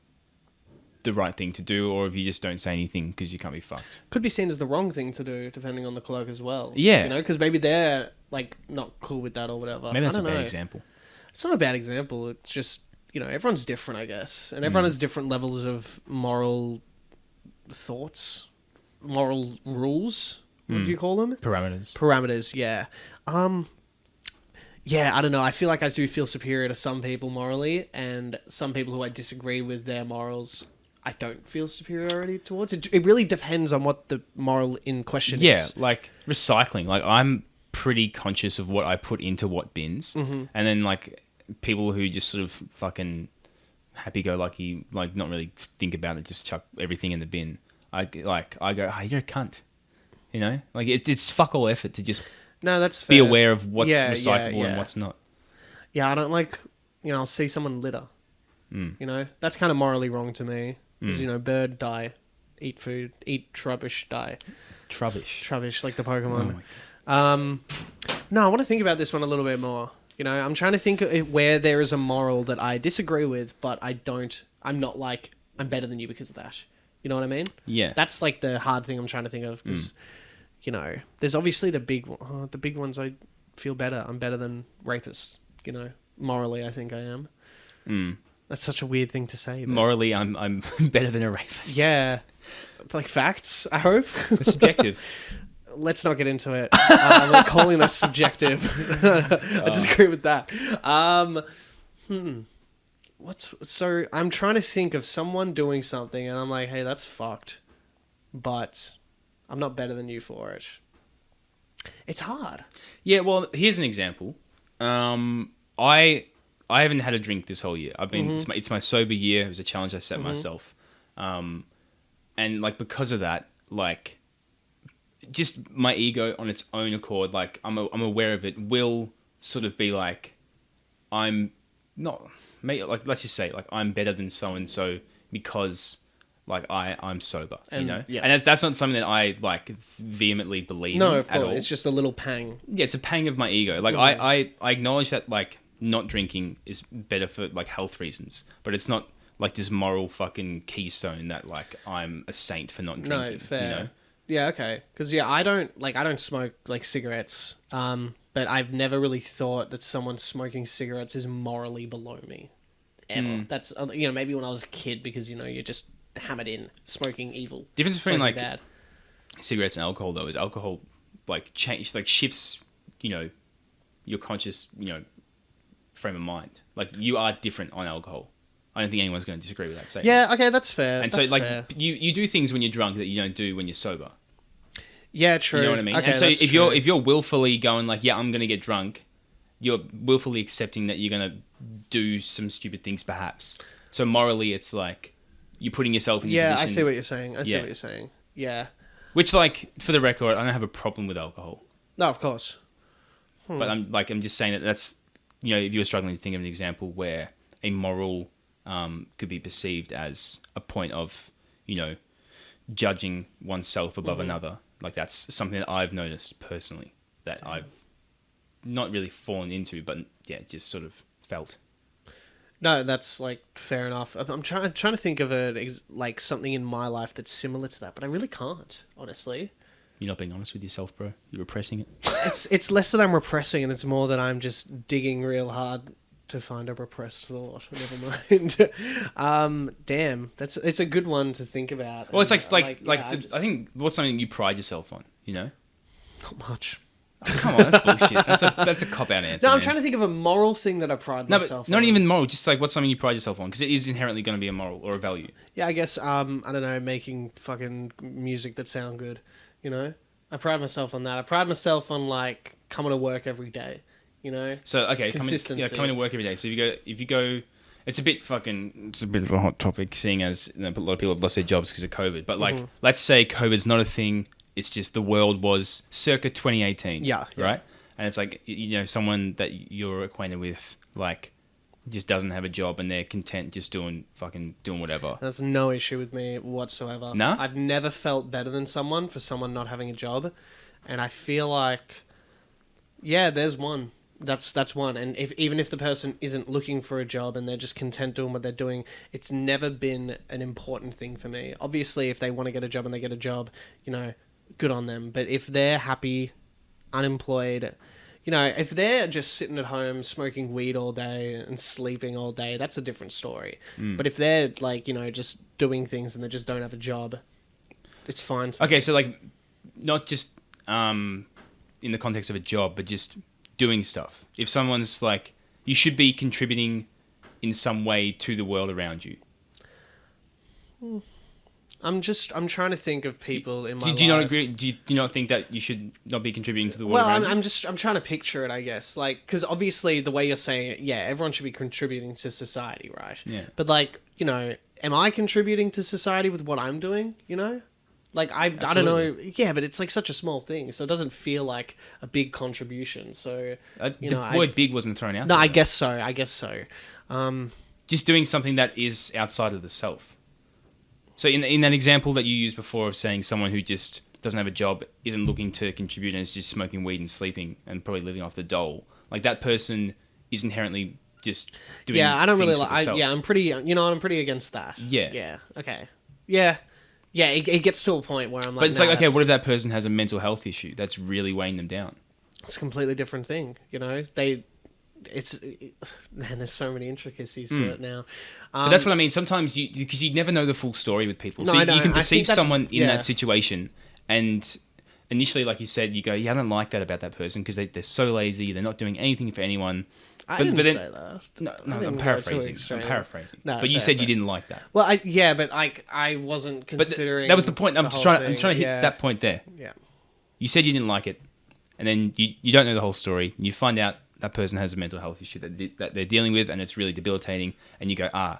the right thing to do, or if you just don't say anything because you can't be fucked. Could be seen as the wrong thing to do, depending on the clerk as well. Yeah. Because maybe they're like not cool with that or whatever. Maybe that's I a don't bad know. example. It's not a bad example. It's just, everyone's different, I guess. And everyone has different levels of moral thoughts, moral rules. What do you call them? Parameters, yeah. Yeah, I don't know. I feel like I do feel superior to some people morally, and some people who I disagree with their morals, I don't feel superiority towards. It really depends on what the moral in question is. Yeah, like recycling. Like I'm pretty conscious of what I put into what bins, and then like people who just sort of fucking happy-go-lucky, like not really think about it, just chuck everything in the bin. I go, oh, you're a cunt. Like it's fuck all effort to just No, that's fair. be aware of what's Yeah, recyclable yeah. and what's not. Yeah, I don't like, I'll see someone litter. That's kind of morally wrong to me. Because, bird die. eat food, eat trubbish, die. Trubbish, like the Pokemon. No, I want to think about this one a little bit more. You know, I'm trying to think of where there is a moral that I disagree with, but I'm not like, I'm better than you because of that. You know what I mean? Yeah. That's like the hard thing I'm trying to think of, because, you know, there's obviously the big ones I feel better. I'm better than rapists, you know, morally I think I am. That's such a weird thing to say. But... Morally, I'm better than a rapist. Yeah. Like facts, I hope. It's subjective. Let's not get into it. I'm calling that subjective. I disagree with that. So I'm trying to think of someone doing something and I'm like, hey, that's fucked. But I'm not better than you for it. It's hard. Yeah, well, here's an example. I haven't had a drink this whole year. I've been it's my sober year. It was a challenge I set myself. And like because of that, like just my ego on its own accord, like I'm aware of it, will sort of be like, I'm not, like let's just say like I'm better than so and so because like I'm sober, you know, and that's not something that I like vehemently believe in of at all. course, it's just a little pang. Yeah, it's a pang of my ego. Like I acknowledge that like not drinking is better for like health reasons, but it's not like this moral fucking keystone that like I'm a saint for not drinking. No, fair. You know? Yeah, okay. Because I don't smoke like cigarettes. But I've never really thought that someone smoking cigarettes is morally below me. Ever. That's maybe when I was a kid, because you're just hammered in smoking evil. Difference between like bad. cigarettes and alcohol though is alcohol like shifts your conscious frame of mind. Like you are different on alcohol. I don't think anyone's going to disagree with that statement. Yeah, okay, that's fair. And that's so, like, fair. you do things when you're drunk that you don't do when you're sober. Yeah, true. You know what I mean? Okay, and so that's if true. you're willfully going like, yeah, I'm going to get drunk, you're willfully accepting that you're going to do some stupid things, perhaps. So morally, it's like you're putting yourself in a position. Yeah, I see what you're saying. I see what you're saying. Yeah. Which, like, for the record, I don't have a problem with alcohol. No, of course. But I'm just saying that's if you were struggling to think of an example where a moral could be perceived as a point of, judging oneself above another. Like that's something that I've noticed personally that I've not really fallen into, but just sort of felt. No, that's like fair enough. I'm trying to think of like something in my life that's similar to that, but I really can't, honestly. You're not being honest with yourself, bro. You're repressing it. It's less that I'm repressing, and it's more that I'm just digging real hard to find a repressed thought. Never mind. Damn, it's a good one to think about. Well, it's I think what's something you pride yourself on, Not much. Oh, come on, that's bullshit. That's a cop-out answer. No, I'm trying to think of a moral thing that I pride myself on. Not even moral, just like what's something you pride yourself on, because it is inherently going to be a moral or a value. Yeah, I guess, I don't know, making fucking music that sound good, I pride myself on that. I pride myself on, like, coming to work every day, So, okay, consistency. Coming to work every day. So if you go, it's a bit of a hot topic, seeing as a lot of people have lost their jobs because of COVID. But like, let's say COVID's not a thing. It's just the world was circa 2018. Yeah. Right? And it's like, someone that you're acquainted with, like, just doesn't have a job and they're content just doing whatever. That's no issue with me whatsoever. No? I've never felt better than someone for someone not having a job. And I feel like, yeah, there's one. That's one. And even if the person isn't looking for a job and they're just content doing what they're doing, it's never been an important thing for me. Obviously, if they want to get a job and they get a job, good on them. But if they're happy, unemployed, if they're just sitting at home smoking weed all day and sleeping all day, that's a different story. But if they're like, just doing things and they just don't have a job, it's fine. Okay, so like, not just in the context of a job, but just doing stuff. If someone's like, you should be contributing in some way to the world around you. I'm trying to think of people in my life. Do you not agree? Do you not think that you should not be contributing to the world well, around I'm you? I'm trying to picture it, I guess. Like, because obviously the way you're saying it, yeah, everyone should be contributing to society, right? Yeah. But like, am I contributing to society with what I'm doing? Like, I don't know. Yeah, but it's like such a small thing, so it doesn't feel like a big contribution. So, the word big wasn't thrown out. No, there, I guess so. Just doing something that is outside of the self. So in that example that you used before of saying someone who just doesn't have a job, isn't looking to contribute, and is just smoking weed and sleeping and probably living off the dole, like that person is inherently just doing. Yeah, I don't really things for like. themselves. I'm pretty. I'm pretty against that. Yeah. Yeah. Okay. Yeah. Yeah. It gets to a point where I'm like. But it's nah, like, okay, what if that person has a mental health issue that's really weighing them down? It's a completely different thing. Man, there's so many intricacies to it now. But that's what I mean. Sometimes because you never know the full story with people. No, So I you don't. can I perceive think that's- someone in yeah. that situation, and initially, like you said, you go, yeah, I don't like that about that person because they're so lazy. They're not doing anything for anyone. I didn't then, say that. No, I I'm didn't go too paraphrasing. extreme. I'm paraphrasing. No, but you fair, said fair. you didn't like that. Well, but I wasn't But considering. that was the point. I'm the whole trying to thing. hit Yeah. that point there. Yeah. You said you didn't like it, and then you don't know the whole story. And you find out that person has a mental health issue that they're dealing with, and it's really debilitating. And you go, I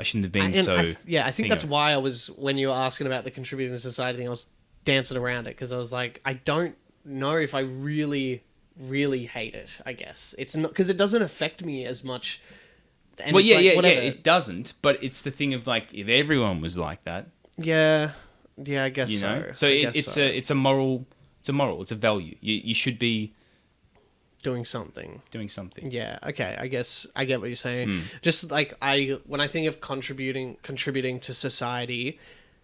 shouldn't have been so. I think that's thingo. why I was, when you were asking about the contributing to society thing, I was dancing around it because I was like, I don't know if I really, really hate it. I guess it's not because it doesn't affect me as much. And Well, it's yeah, like, yeah, whatever. yeah. It doesn't, but it's the thing of like, if everyone was like that, Yeah, I guess you know. so. So it's a moral. It's a value. You should be doing something. doing something. Yeah, okay, I guess I get what you're saying. Hmm. Just like when I think of contributing to society,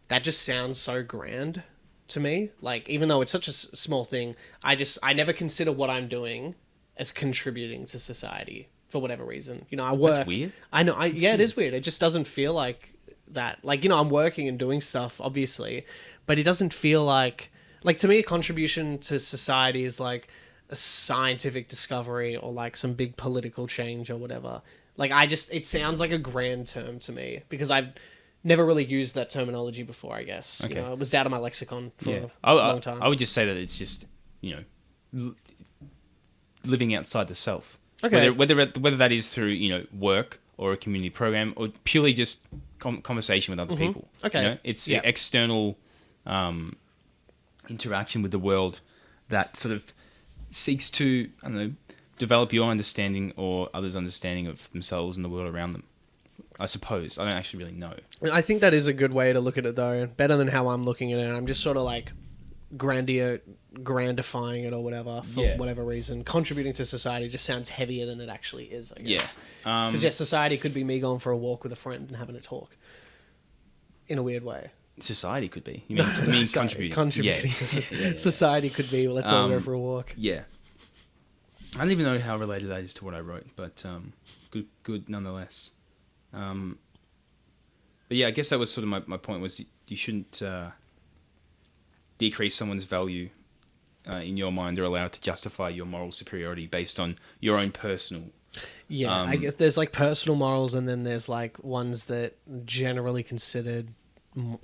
that just sounds so grand to me. Like, even though it's such a small thing, I never consider what I'm doing as contributing to society for whatever reason. I work. That's weird. I know. It is weird. It just doesn't feel like that. Like, I'm working and doing stuff, obviously, but it doesn't feel like to me, a contribution to society is like a scientific discovery or like some big political change or whatever. Like, it sounds like a grand term to me because I've never really used that terminology before, I guess. Okay. It was out of my lexicon for I, a long time. I would just say that it's just living outside the self. Okay. Whether that is through work or a community program or purely just conversation with other people. Okay. It's Yeah. external interaction with the world that sort of seeks to, I don't know, develop your understanding or others' understanding of themselves and the world around them. I suppose. I don't actually really know. I think that is a good way to look at it, though. Better than how I'm looking at it. I'm just sort of like grandifying it or whatever for whatever reason. Contributing to society just sounds heavier than it actually is, I guess. Yeah. Because society could be me going for a walk with a friend and having a talk. In a weird way. Society could be. You mean Sorry, contributing. Contributing to society could be, well, let's all go for a walk. Yeah. I don't even know how related that is to what I wrote, but good nonetheless. But yeah, I guess that was sort of my point was you shouldn't decrease someone's value in your mind or allow it to justify your moral superiority based on your own personal. Yeah, I guess there's like personal morals and then there's like ones that generally considered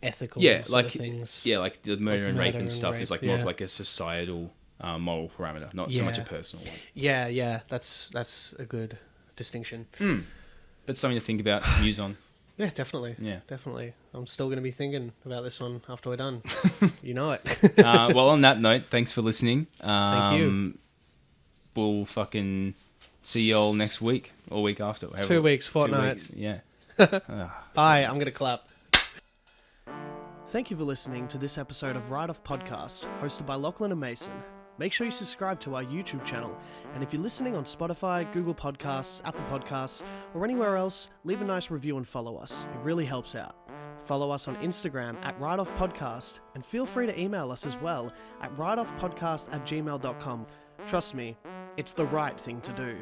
ethical sort of things. Yeah, like the murder and rape and stuff rape, is like more of like a societal moral parameter, not so much a personal one. Yeah, that's a good distinction. But something to think about, muse on. Yeah, definitely. Yeah. Definitely. I'm still going to be thinking about this one after we're done. You know it. Well, on that note, thanks for listening. Thank you. We'll fucking see you all next week or week after. 2 weeks, fortnight. 2 weeks. Yeah. Bye. I'm going to clap. Thank you for listening to this episode of Write Off Podcast, hosted by Lachlan and Mason. Make sure you subscribe to our YouTube channel, and if you're listening on Spotify, Google Podcasts, Apple Podcasts, or anywhere else, leave a nice review and follow us. It really helps out. Follow us on Instagram at WriteOffPodcast, and feel free to email us as well at writeoffpodcast@gmail.com. Trust me, it's the right thing to do.